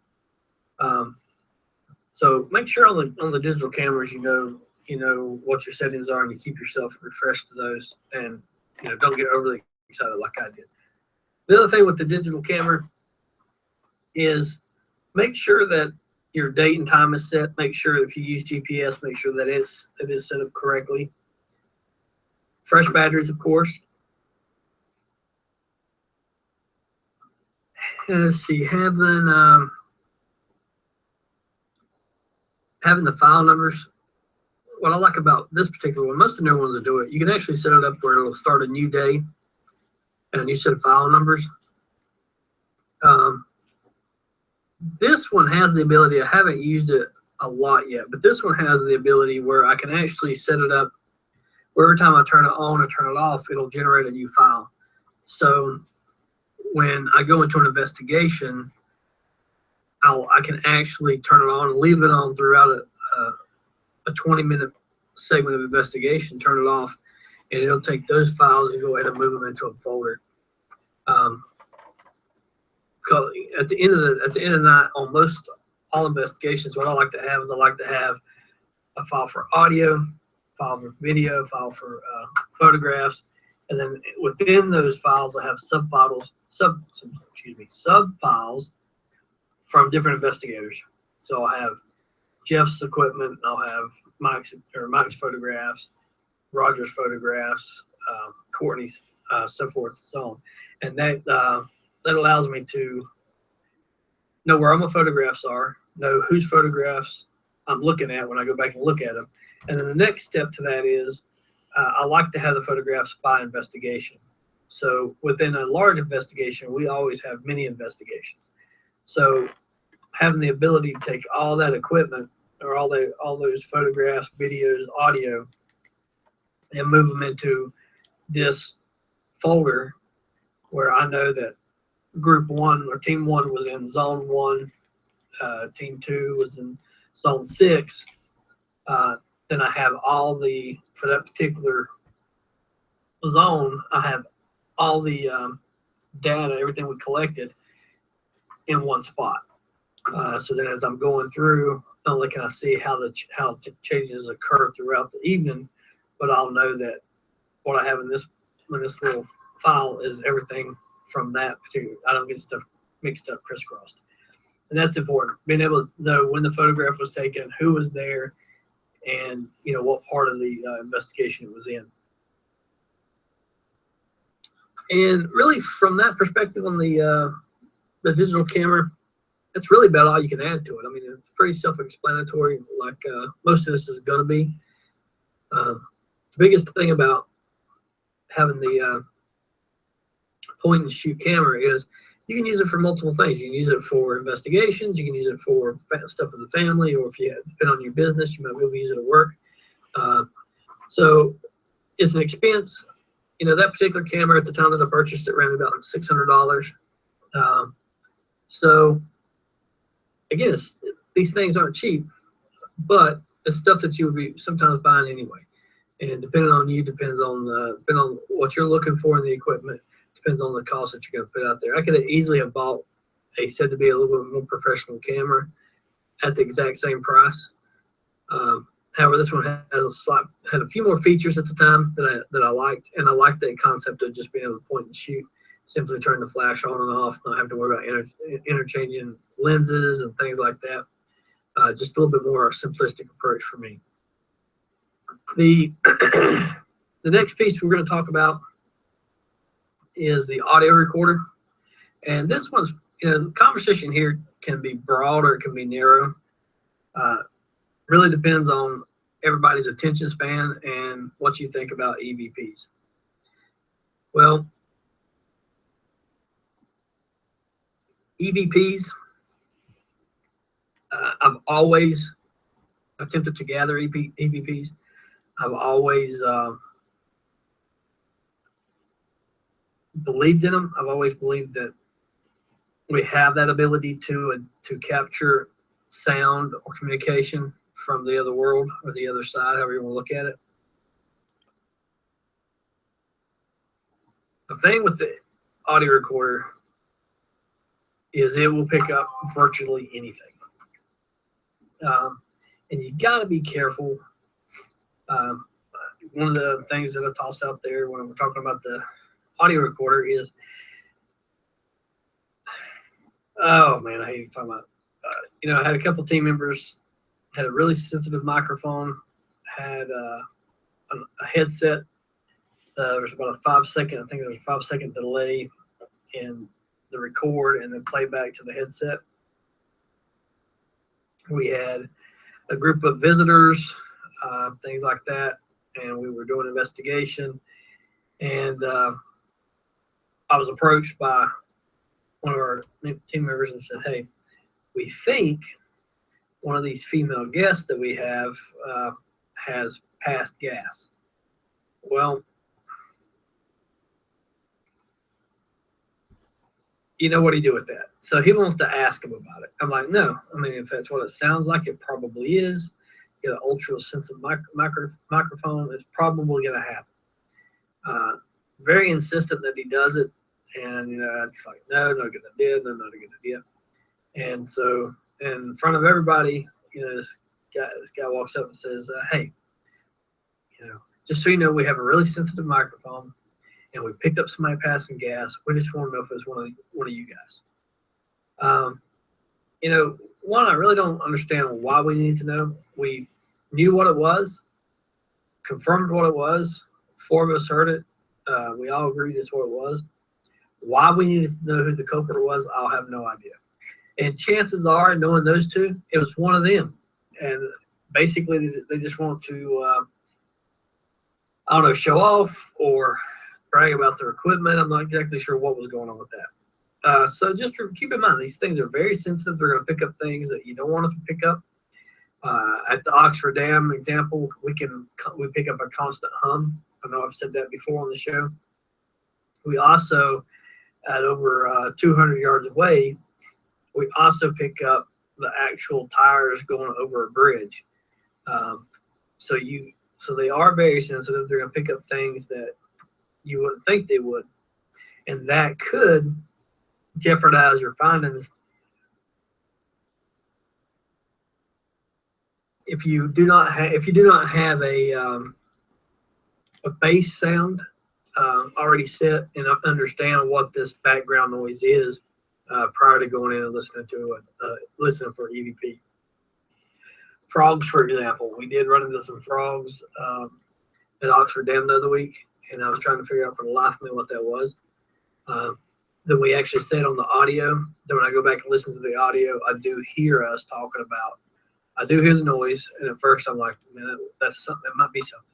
So make sure on the digital cameras, you know what your settings are, and you keep yourself refreshed to those, and don't get overly excited like I did. The other thing with the digital camera is make sure that your date and time is set. Make sure if you use GPS, make sure that it is set up correctly. Fresh batteries, of course. And let's see, having the file numbers. What I like about this particular one, most of the new ones that do it, you can actually set it up where it'll start a new day and a new set of file numbers. This one has the ability, I haven't used it a lot yet, but this one has the ability where I can actually set it up where every time I turn it on or turn it off, it'll generate a new file. So when I go into an investigation, I can actually turn it on and leave it on throughout a 20-minute segment of investigation, turn it off, and it'll take those files and go ahead and move them into a folder. At the end of the night, on most all investigations, what I like to have is a file for audio, file for video, file for photographs, and then within those files, I have sub files from different investigators. So I have Jeff's equipment, I'll have Mike's photographs, Roger's photographs, Courtney's, so forth and so on. And that allows me to know where all my photographs are, know whose photographs I'm looking at when I go back and look at them. And then the next step to that is I like to have the photographs by investigation. So within a large investigation, we always have mini investigations. So having the ability to take all that equipment or all those photographs, videos, audio, and move them into this folder where I know that group one or team one was in zone 1, team 2 was in zone 6. Then I have for that particular zone, I have all the data, everything we collected in one spot. So then as I'm going through, not only can I see how changes occur throughout the evening, but I'll know that what I have in this little file is everything from that particular. I don't get stuff mixed up, crisscrossed. And that's important. Being able to know when the photograph was taken, who was there, and what part of the investigation it was in. And really, from that perspective, on the digital camera, that's really about all you can add to it. I mean, it's pretty self-explanatory, like most of this is going to be. The biggest thing about having the point and shoot camera is you can use it for multiple things. You can use it for investigations. You can use it for stuff with the family, or if you depend on your business, you might be able to use it at work. So it's an expense. You know, that particular camera at the time that I purchased it ran about $600. So again, these things aren't cheap, but it's stuff that you would be sometimes buying anyway. And depending on you, depending on what you're looking for in the equipment, depends on the cost that you're going to put out there. I could have easily have bought said to be a little bit more professional camera at the exact same price. However, this one had a few more features at the time that I liked, and I liked the concept of just being able to point and shoot, simply turn the flash on and off, not have to worry about interchanging lenses and things like that. Just a little bit more simplistic approach for me. The the next piece we're going to talk about is the audio recorder, and this one's, you know, the conversation here can be broad or it can be narrow. Really depends on everybody's attention span and what you think about EVPs. Well, EVPs, I've always attempted to gather EVPs. I've always believed in them. I've always believed that we have that ability to capture sound or communication from the other world or the other side, however you want to look at it. The thing with the audio recorder is it will pick up virtually anything. And you got to be careful. One of the things that I toss out there when we're talking about the audio recorder is, oh man, I hate talking about. You know, I had a couple team members had a really sensitive microphone, had a headset. There was about a 5-second, I think there was a 5-second delay in the record and then playback to the headset. We had a group of visitors, things like that, and we were doing an investigation. And I was approached by one of our team members and said, "Hey, we think one of these female guests that we have has passed gas." Well, you know what do you do with that? So he wants to ask him about it. I'm like, no. I mean, if that's what it sounds like, it probably is. You get an ultra sensitive microphone, it's probably going to happen. Very insistent that he does it. And, you know, it's like, no, not a good idea, no, not a good idea. And so in front of everybody, you know, this guy walks up and says, "Hey, you know, just so you know, we have a really sensitive microphone, and we picked up somebody passing gas. We just want to know if it's one of you guys." You know, one, I really don't understand why we need to know. We knew what it was, confirmed what it was. 4 of us heard it. We all agreed that's what it was. Why we needed to know who the culprit was, I'll have no idea. And chances are, knowing those two, it was one of them. And basically, they just want to, I don't know, show off or brag about their equipment. I'm not exactly sure what was going on with that. So just keep in mind, these things are very sensitive. They're going to pick up things that you don't want them to pick up. At the Oxford Dam example, we pick up a constant hum. I know I've said that before on the show. We also, at over 200 yards away, we also pick up the actual tires going over a bridge. So they are very sensitive. They're going to pick up things that you wouldn't think they would, and that could jeopardize your findings. If you do not have a bass sound already set and understand what this background noise is prior to going in and listening for EVP. Frogs, for example, we did run into some frogs at Oxford Dam the other week, and I was trying to figure out for the life of me what that was. Then we actually said on the audio, then when I go back and listen to the audio, I do hear us talking about, I do hear the noise, and at first I'm like, man, that's something, that might be something.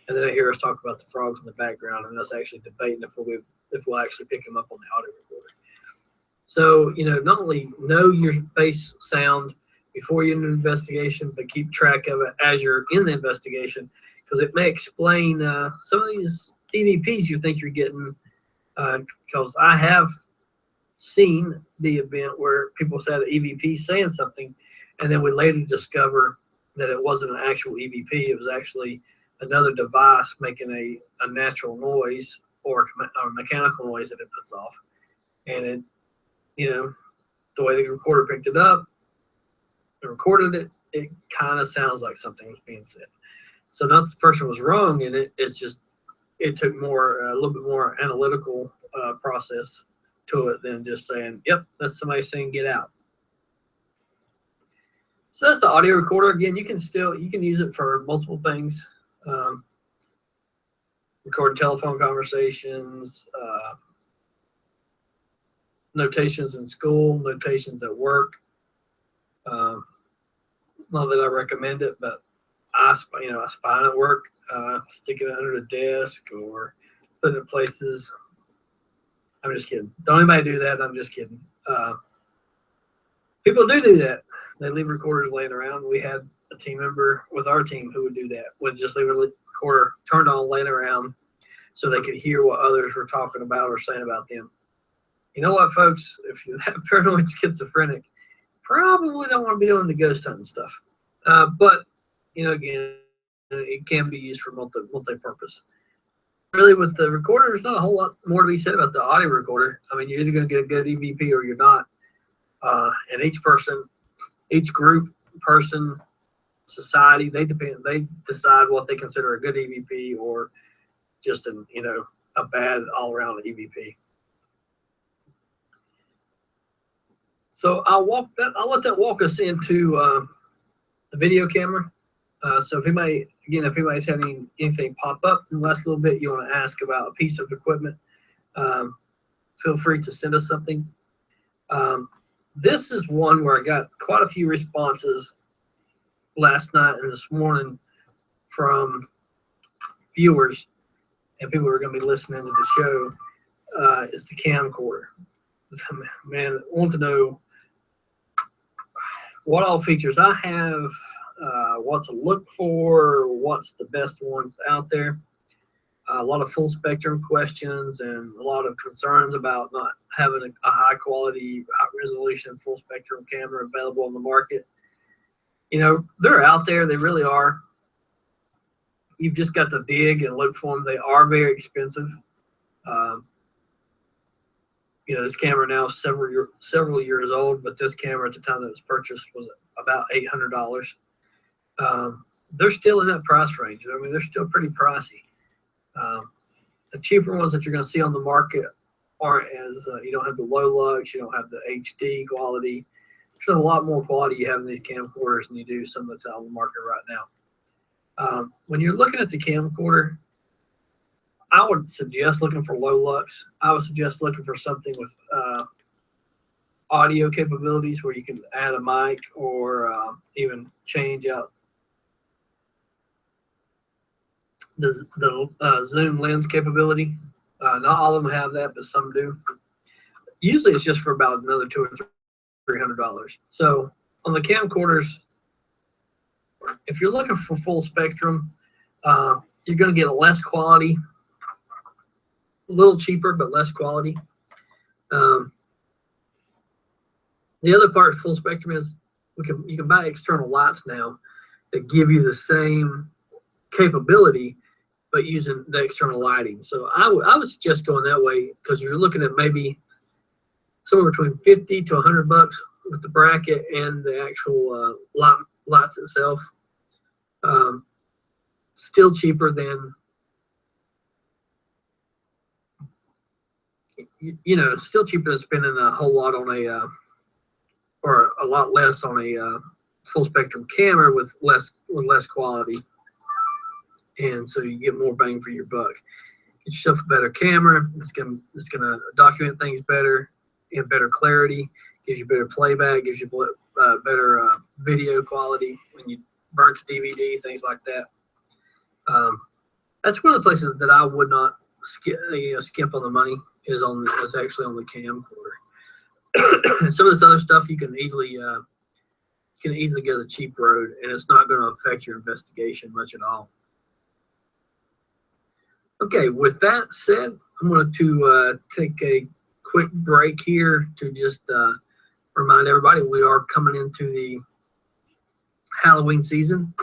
And then I hear us talk about the frogs in the background, and us actually debating if we'll actually pick them up on the audio So, not only know your base sound before you're in an investigation, but keep track of it as you're in the investigation, because it may explain some of these EVPs you think you're getting. Because I have seen the event where people said an EVP saying something, and then we later discover that it wasn't an actual EVP. It was actually another device making a natural noise or a mechanical noise that it puts off. And it, the way the recorder picked it up and recorded it, it kind of sounds like something was being said. So not the person was wrong in it. It's just it took a little bit more analytical process to it than just saying, "Yep, that's somebody saying get out." So that's the audio recorder. Again, you can use it for multiple things. Record telephone conversations, notations in school, notations at work. Not that I recommend it, but I spy it at work, stick it under the desk or put it in places. I'm just kidding. Don't anybody do that. I'm just kidding. People do that. They leave recorders laying around. We had a team member with our team who would do that. Would just leave a recorder turned on, laying around, so they could hear what others were talking about or saying about them. You know what, folks? If you're that paranoid schizophrenic, probably don't want to be doing the ghost hunting stuff. But again, it can be used for multi-purpose. Really, with the recorder, there's not a whole lot more to be said about the audio recorder. I mean, you're either going to get a good EVP or you're not. And each group, person, society, they decide what they consider a good EVP or just a bad all-around EVP. So I'll let that walk us into the video camera. So if anybody's having anything pop up in the last little bit, you want to ask about a piece of equipment, feel free to send us something. This is one where I got quite a few responses last night and this morning from viewers and people who are going to be listening to the show. Is the camcorder. Man, I want to know what all features I have, what to look for, what's the best ones out there. A lot of full spectrum questions and a lot of concerns about not having a high quality, high resolution full spectrum camera available on the market. They're out there. They really are. You've just got to dig and look for them. They are very expensive. This camera now is several years old, but this camera at the time that it was purchased was about $800. They're still in that price range. I mean, they're still pretty pricey. The cheaper ones that you're going to see on the market aren't as, you don't have the low lux, you don't have the HD quality. There's a lot more quality you have in these camcorders than you do some that's out on the market right now. When you're looking at the camcorder, I would suggest looking for low lux. I would suggest looking for something with audio capabilities where you can add a mic or even change out the zoom lens capability. Not all of them have that, but some do. Usually it's just for about another $200 or $300. So on the camcorders, if you're looking for full spectrum, you're going to get less quality, a little cheaper, but less quality. The other part of full spectrum is you can buy external lights now that give you the same capability, but using the external lighting. So I would suggest going that way because you're looking at maybe somewhere between $50 to $100 with the bracket and the actual lights itself. Still cheaper than still cheaper than spending a whole lot on or a lot less on a full spectrum camera with less quality. And so you get more bang for your buck. Get yourself a better camera. It's gonna document things better, have better clarity, gives you better playback, gives you better video quality when you burn to DVD, things like that. That's one of the places that I would not skimp on the money is actually on the camcorder. Some of this other stuff you can easily go the cheap road, and it's not going to affect your investigation much at all. Okay, with that said, I'm going to take a quick break here to just remind everybody we are coming into the Halloween season.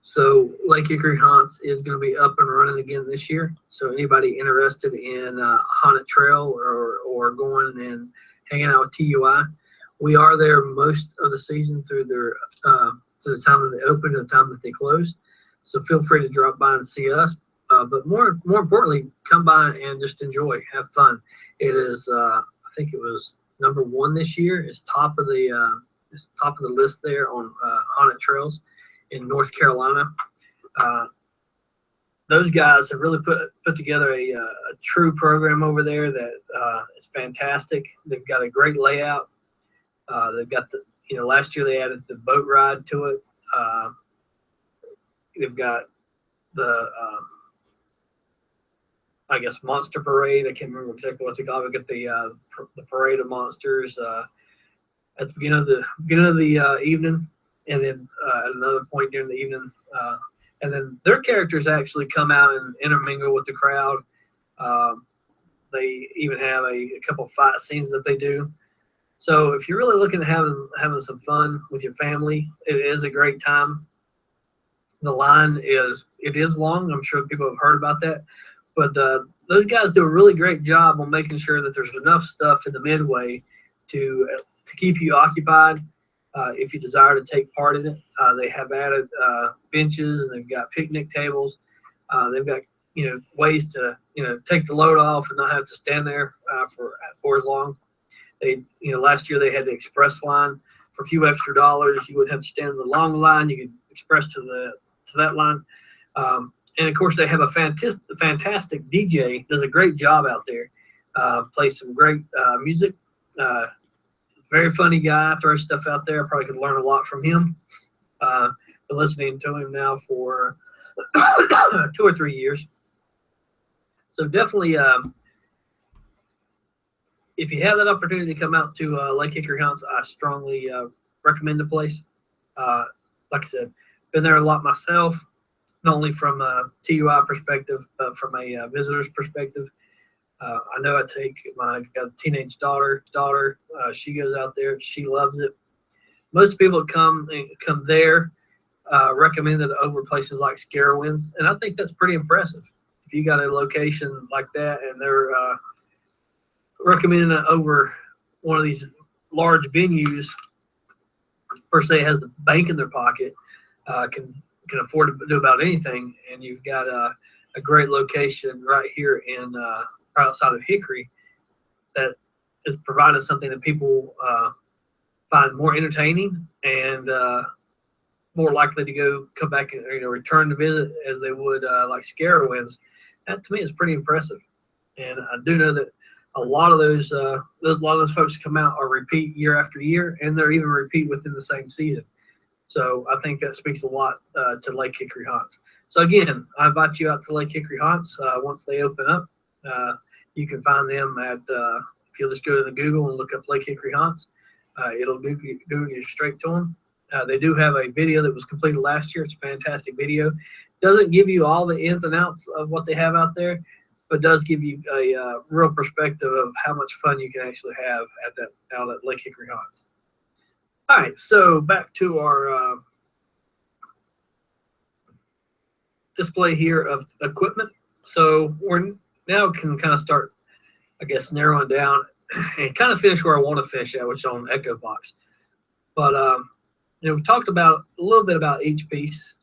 So Lake Hickory Haunts is going to be up and running again this year. So anybody interested in haunted trail or going and hanging out with TUI, we are there most of the season through their to the time that they open to the time that they close. So feel free to drop by and see us. But more importantly, come by and just enjoy, have fun. It is, I think it was #1 this year. It's top of the list there on haunted trails in North Carolina. Those guys have really put together a true program over there that is fantastic. They've got a great layout. They've got last year they added the boat ride to it. They've got the I guess Monster Parade. I can't remember exactly what they call it. We've got the Parade of Monsters at the beginning of the evening, and then at another point during the evening, and then their characters actually come out and intermingle with the crowd. They even have a couple fight scenes that they do. So if you're really looking at having some fun with your family, it is a great time. The line is long. I'm sure people have heard about that. But those guys do a really great job on making sure that there's enough stuff in the midway to keep you occupied if you desire to take part in it. They have added benches, and they've got picnic tables. They've got ways to take the load off and not have to stand there for as long. They last year they had the express line for a few extra dollars. You wouldn't have to stand in the long line. You could express to that line. And of course, they have a fantastic DJ. Does a great job out there. Plays some great music. Very funny guy. Throws stuff out there. Probably could learn a lot from him. Been listening to him now for 2 or 3 years. So definitely, if you have that opportunity to come out to Lake Hickory Haunts, I strongly recommend the place. Like I said, been there a lot myself. Not only from a TUI perspective, but from a visitor's perspective. I know I take got a teenage daughter. She goes out there. She loves it. Most people that come there recommend it over places like Scarowinds, and I think that's pretty impressive. If you got a location like that and they're recommending it over one of these large venues, per se has the bank in their pocket, can afford to do about anything, and you've got a great location right here in right outside of Hickory that is providing something that people find more entertaining and more likely to come back and return to visit as they would like Scarowinds. That to me is pretty impressive, and I do know that a lot of those folks come out or repeat year after year, and they're even repeat within the same season. So I think that speaks a lot to Lake Hickory Haunts. So again, I invite you out to Lake Hickory Haunts once they open up. You can find them at, if you'll just go to the Google and look up Lake Hickory Haunts, it'll Google you straight to them. They do have a video that was completed last year. It's a fantastic video. Doesn't give you all the ins and outs of what they have out there, but does give you a real perspective of how much fun you can actually have out at Lake Hickory Haunts. All right, so back to our display here of equipment. So we're now can kind of start, I guess, narrowing down and kind of finish where I want to finish at, which is on Echo Box. But we've talked about a little bit about each piece.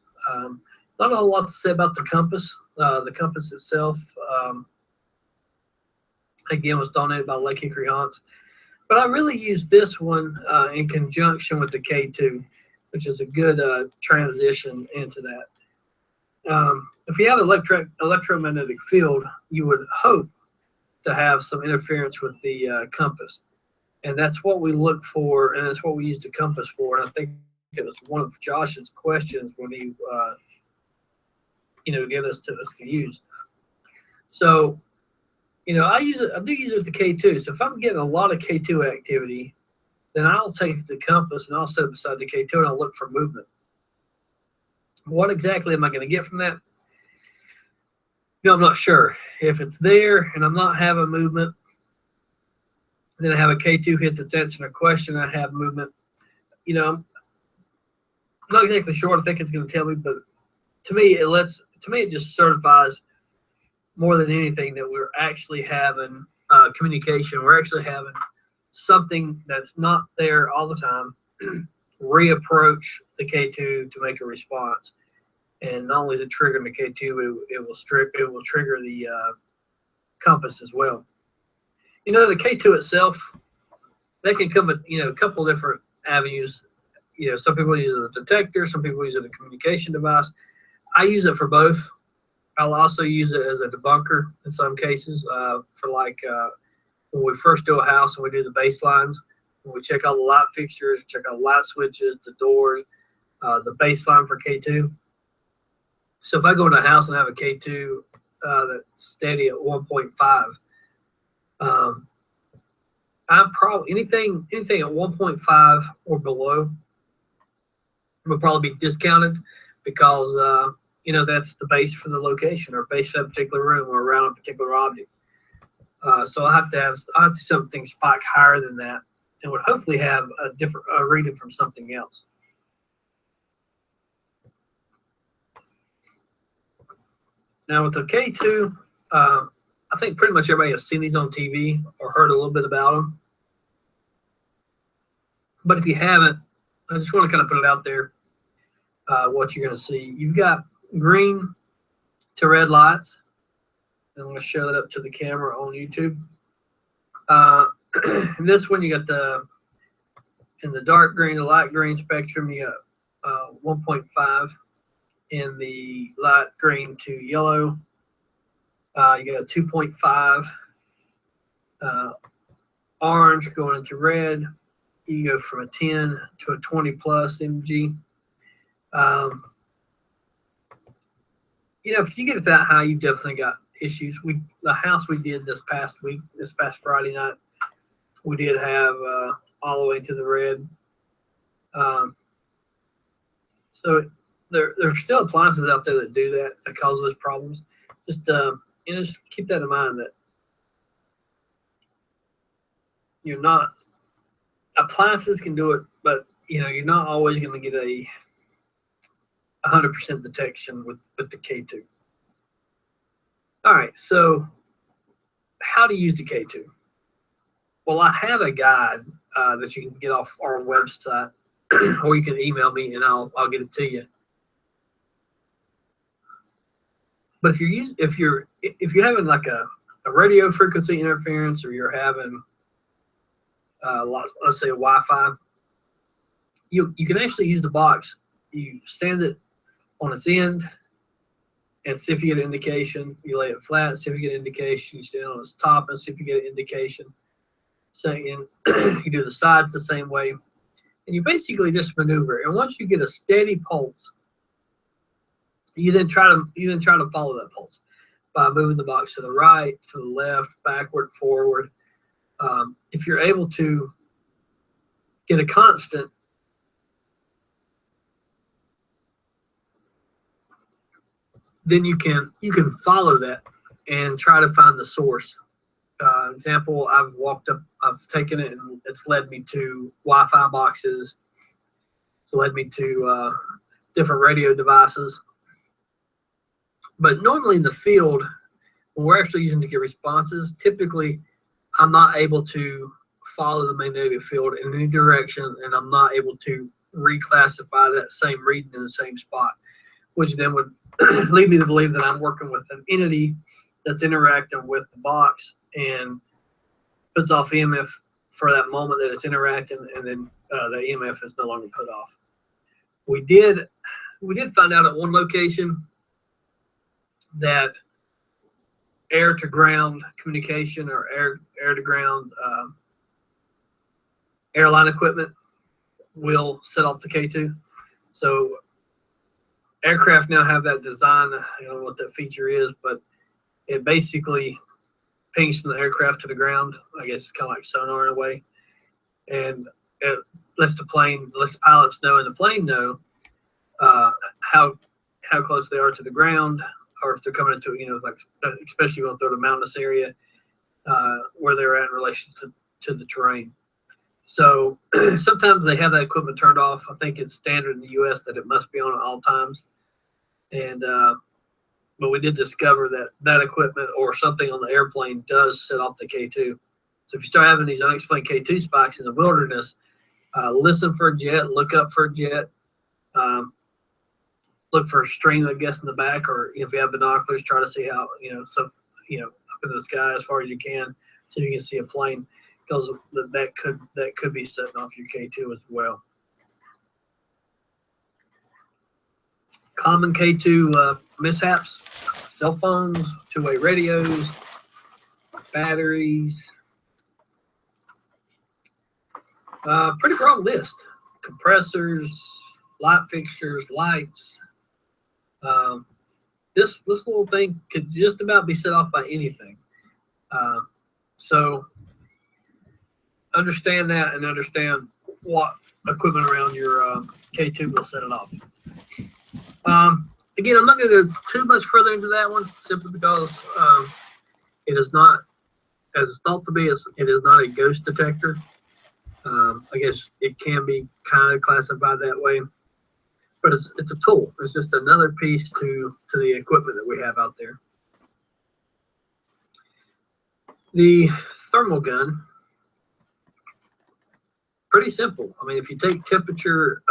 Not a whole lot to say about the compass. The compass itself, again, was donated by Lake Hickory Haunts. But I really use this one in conjunction with the K2, which is a good transition into that. If you have electromagnetic field, you would hope to have some interference with the compass. And that's what we look for, and that's what we use the compass for. And I think it was one of Josh's questions when he gave this to us to use. So I do use it with the K2. So if I'm getting a lot of K2 activity, then I'll take the compass and I'll set it beside the K2 and I'll look for movement. What exactly am I going to get from that? I'm not sure. If it's there and I'm not having movement, then I have a K2 hit that's answering a question. I have movement. I'm not exactly sure what I think it's going to tell me, but to me, it just certifies more than anything that we're actually having communication. We're actually having something that's not there all the time reapproach the K2 to make a response. And not only is it triggering the K2, it will trigger the compass as well. The K2 itself, that can come at a couple different avenues. Some people use it as a detector, some people use it as a communication device. I use it for both. I'll also use it as a debunker in some cases for when we first do a house and we do the baselines, when we check all the light fixtures, check out light switches, the doors, the baseline for K2. So if I go into a house and have a K2 that's steady at 1.5, I'm probably anything at 1.5 or below will probably be discounted because that's the base for the location or base for a particular room or around a particular object. So I have to see something spike higher than that, and would hopefully have a different reading from something else. Now with the K2, I think pretty much everybody has seen these on TV or heard a little bit about them. But if you haven't, I just want to kind of put it out there, what you're going to see. You've got green to red lights. And I'm going to show that up to the camera on YouTube. And this one, you got in the dark green, the light green spectrum, you got 1.5. In the light green to yellow, you got a 2.5. Orange going into red, you go from a 10 to a 20 plus MG. If you get it that high, you definitely got issues. The house we did this past Friday night, we did have all the way to the red. So there's still appliances out there that do that cause those problems. Just just keep that in mind that you're not appliances can do it, but you're not always going to get a 100% detection with the K2. All right, so how to use the K2? Well, I have a guide that you can get off our website, or you can email me and I'll get it to you. But if you're having like a radio frequency interference, or you're having let's say a Wi-Fi, you can actually use the box. You stand it on its end and see if you get an indication. You lay it flat, see if you get an indication. You stand on its top and see if you get an indication. So you do the sides the same way, and you basically just maneuver. And once you get a steady pulse, you then try to follow that pulse by moving the box to the right, to the left, backward, forward. If you're able to get a constant, then you can follow that and try to find the source. Example, I've taken it and it's led me to Wi-Fi boxes. It's led me to different radio devices. But normally in the field, when we're actually using to get responses, typically I'm not able to follow the magnetic field in any direction, and I'm not able to reclassify that same reading in the same spot, which then would lead me to believe that I'm working with an entity that's interacting with the box and puts off EMF for that moment that it's interacting, and then the EMF is no longer put off. We did find out at one location that air to ground communication or air to ground airline equipment will set off the K2. So aircraft now have that design. I don't know what that feature is, but it basically pings from the aircraft to the ground. I guess it's kind of like sonar in a way. And it lets the pilots know and the plane know how close they are to the ground, or if they're coming into, like especially going through the mountainous area, where they're at in relation to the terrain. So sometimes they have that equipment turned off. I think it's standard in the U.S. that it must be on at all times. And but we did discover that equipment or something on the airplane does set off the K2. So if you start having these unexplained K2 spikes in the wilderness, listen for a jet, look up for a jet, look for a string, I guess, in the back, or if you have binoculars, try to see how, up in the sky as far as you can, so you can see a plane, because that could be setting off your K2 as well. Common K2 mishaps: cell phones, two-way radios, batteries. Pretty broad list. Compressors, light fixtures, lights. This little thing could just about be set off by anything. So understand that, and understand what equipment around your K2 will set it off. Again, I'm not going to go too much further into that one, simply because it is not, as it's thought to be, it is not a ghost detector. I guess it can be kind of classified that way, but it's a tool. It's just another piece to the equipment that we have out there. The thermal gun, pretty simple. I mean, if you take temperature,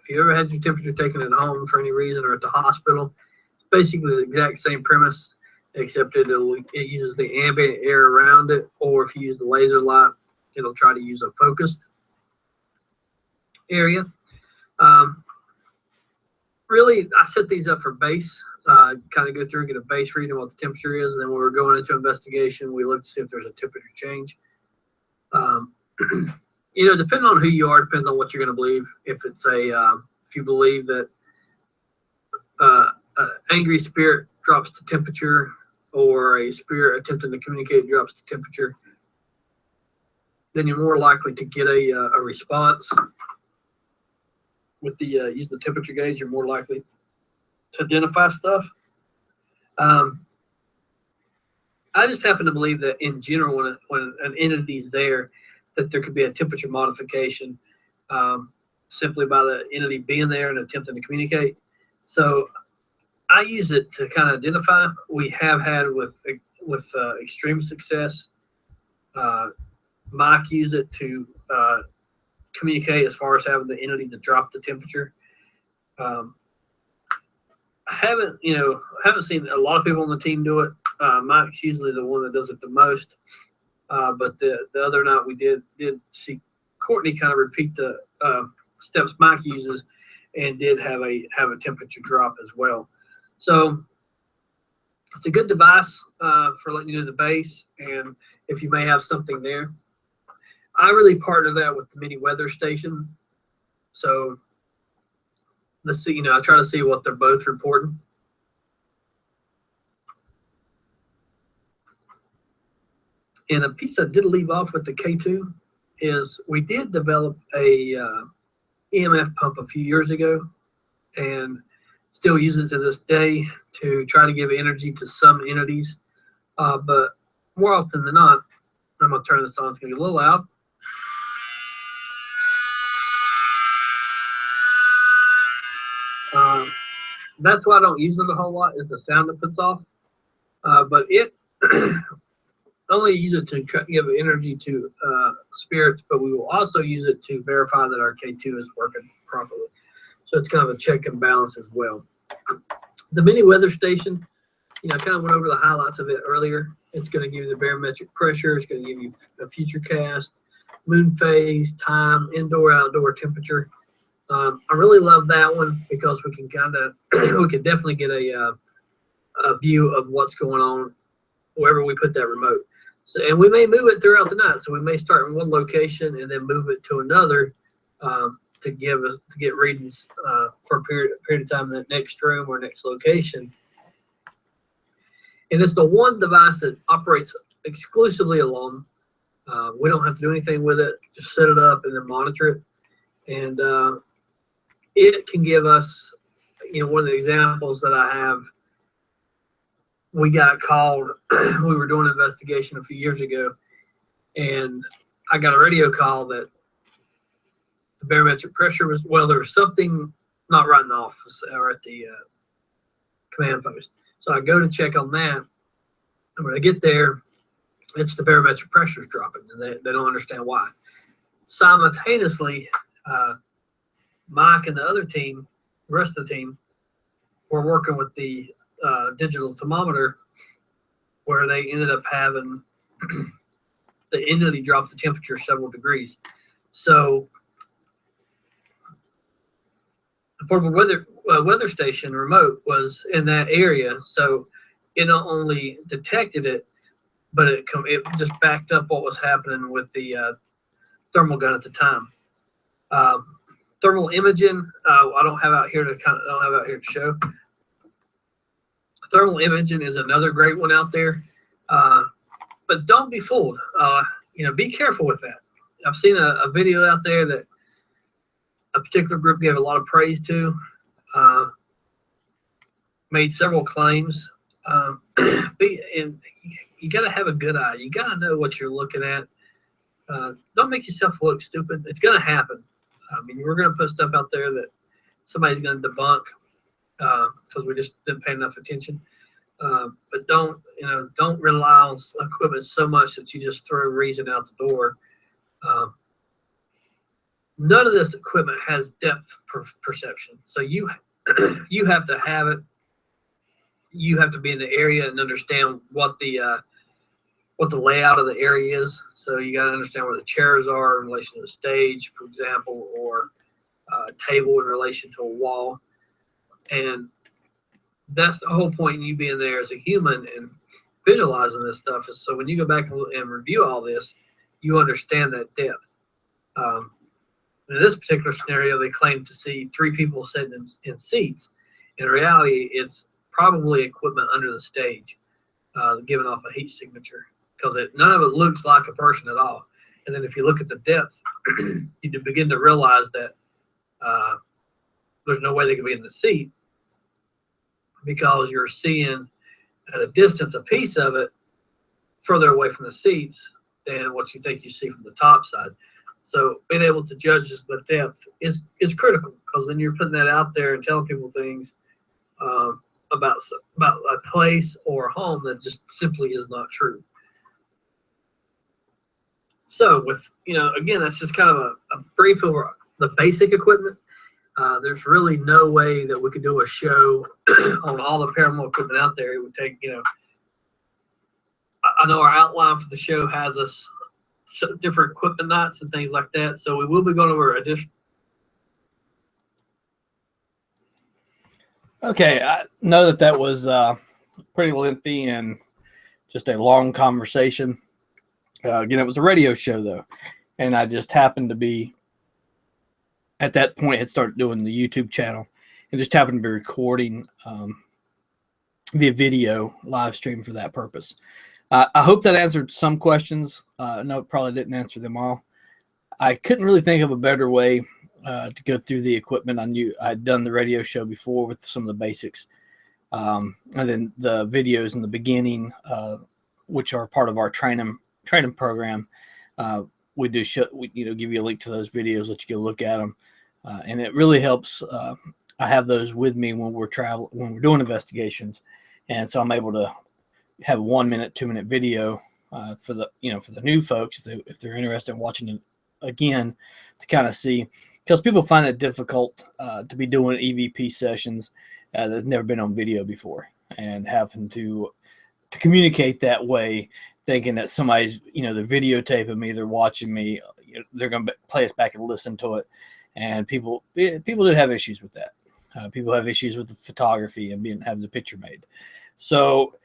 if you ever had your temperature taken at home for any reason or at the hospital, it's basically the exact same premise, except it uses the ambient air around it, or if you use the laser light, it'll try to use a focused area. Really, I set these up for base, kind of go through and get a base reading of what the temperature is, and then when we're going into investigation, we look to see if there's a temperature change. Depending on who you are, depends on what you're going to believe. If you believe that an angry spirit drops the temperature, or a spirit attempting to communicate drops the temperature, then you're more likely to get a response. With the use the temperature gauge, you're more likely to identify stuff. I just happen to believe that in general, when an entity's there, that there could be a temperature modification simply by the entity being there and attempting to communicate. So I use it to kind of identify. We have had with extreme success. Mike used it to communicate as far as having the entity to drop the temperature. I haven't seen a lot of people on the team do it. Mike's usually the one that does it the most. But the other night we did see Courtney kind of repeat the steps Mike uses, and did have a temperature drop as well. So it's a good device for letting you know the base, and if you may have something there. I really partner that with the mini weather station. So let's see, I try to see what they're both reporting. And a piece I did leave off with the K2 is we did develop a EMF pump a few years ago, and still use it to this day to try to give energy to some entities. But more often than not, I'm going to turn this on, it's going to get a little loud. That's why I don't use it a whole lot, is the sound it puts off. But it only use it to give energy to spirits, but we will also use it to verify that our K2 is working properly. So it's kind of a check and balance as well. The mini weather station, I kind of went over the highlights of it earlier. It's going to give you the barometric pressure. It's going to give you a future cast, moon phase, time, indoor, outdoor temperature. I really love that one because we can we can definitely get a view of what's going on wherever we put that remote. So, and we may move it throughout the night. So we may start in one location and then move it to another to get readings for a period of time in the next room or next location. And it's the one device that operates exclusively alone.
We don't have to do anything with it. Just set it up and then monitor it. And it can give us, one of the examples that I have, we got called, we were doing an investigation a few years ago, and I got a radio call that the barometric pressure was, there was something not right in the office or at the command post. So I go to check on that, and when I get there, it's the barometric pressure is dropping, and they don't understand why. Simultaneously, Mike and the other team, the rest of the team, were working with the digital thermometer, where they ended up having they ended dropped the temperature several degrees. So the portable weather station remote was in that area, so it not only detected it, but it just backed up what was happening with the thermal gun at the time. Thermal imaging, I don't have out here to show. Thermal imaging is another great one out there, but don't be fooled. Be careful with that. I've seen a video out there that a particular group gave a lot of praise to, made several claims. And you got to have a good eye. You got to know what you're looking at. Don't make yourself look stupid. It's going to happen. We're going to put stuff out there that somebody's going to debunk because we just didn't pay enough attention. But don't rely on equipment so much that you just throw reason out the door. None of this equipment has depth perception, so you have to have it. You have to be in the area and understand what the layout of the area is. So you got to understand where the chairs are in relation to the stage, for example, or a table in relation to a wall. And that's the whole point in you being there as a human and visualizing this stuff, is so when you go back and review all this, you understand that depth. In this particular scenario, they claim to see 3 people sitting in seats. In reality, it's probably equipment under the stage giving off a heat signature, because none of it looks like a person at all. And then if you look at the depth, you begin to realize that there's no way they could be in the seat, because you're seeing at a distance a piece of it further away from the seats than what you think you see from the top side. So being able to judge the depth is critical, because then you're putting that out there and telling people things about a place or a home that just simply is not true. So with, again, that's just kind of a brief over the basic equipment. There's really no way that we could do a show on all the paranormal equipment out there. It would take, I know our outline for the show has us different equipment nights and things like that. So we will be going over additional.
Okay, I know that was pretty lengthy and just a long conversation. Again, it was a radio show, though, and I just happened to be, at that point, had started doing the YouTube channel and just happened to be recording via video live stream for that purpose. I hope that answered some questions. No, it probably didn't answer them all. I couldn't really think of a better way to go through the equipment. I knew I'd done the radio show before with some of the basics. And then the videos in the beginning, which are part of our training program. We do give you a link to those videos, let you go look at them. And it really helps. I have those with me when we're doing investigations. And so I'm able to have 1 minute, 2 minute video for the new folks, if they're interested in watching it again, to kind of see, because people find it difficult to be doing EVP sessions that have never been on video before, and having to communicate that way, thinking that somebody's, they're videotaping me, they're watching me, they're going to play us back and listen to it. And people do have issues with that. People have issues with the photography and having the picture made. So,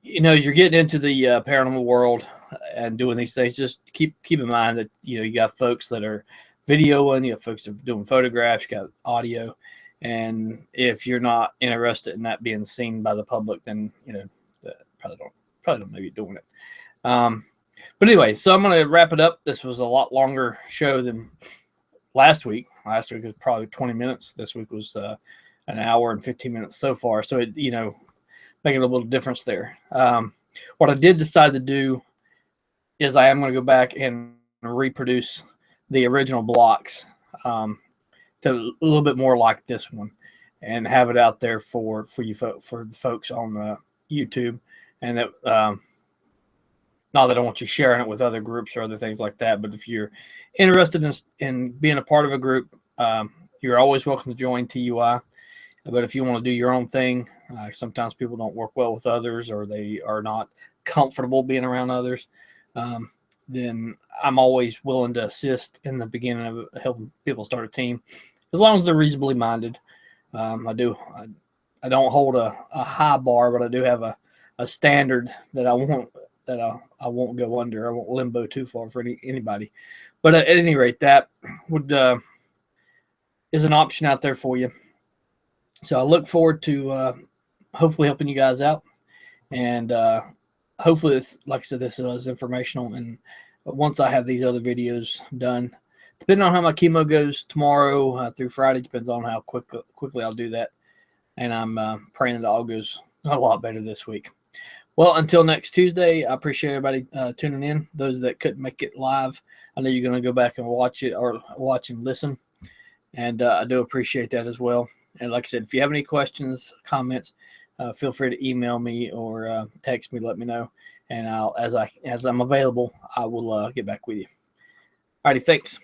as you're getting into the paranormal world and doing these things, just keep in mind that, you got folks that are videoing, you got folks that are doing photographs, you got audio. And if you're not interested in that being seen by the public, then, probably don't maybe doing it. But anyway, so I'm going to wrap it up. This was a lot longer show than last week. Last week was probably 20 minutes. This week was an hour and 15 minutes so far. So, it, making a little difference there. What I did decide to do is I am going to go back and reproduce the original blocks to a little bit more like this one, and have it out there for the folks on YouTube. And that not that I want you sharing it with other groups or other things like that, but if you're interested in being a part of a group, you're always welcome to join TUI. But if you want to do your own thing, sometimes people don't work well with others, or they are not comfortable being around others, then I'm always willing to assist in the beginning of helping people start a team, as long as they're reasonably minded. I don't hold a high bar, but I do have a standard that I won't go under. I won't limbo too far for anybody. But at any rate, that would is an option out there for you. So I look forward to hopefully helping you guys out, and hopefully, like I said, this is informational. And once I have these other videos done, depending on how my chemo goes tomorrow through Friday, depends on how quickly I'll do that. And I'm praying that it all goes a lot better this week. Well, until next Tuesday, I appreciate everybody tuning in. Those that couldn't make it live, I know you're going to go back and watch it, or watch and listen. And I do appreciate that as well. And like I said, if you have any questions, comments, feel free to email me or text me, let me know. And as I'm available, I will get back with you. Alrighty, thanks.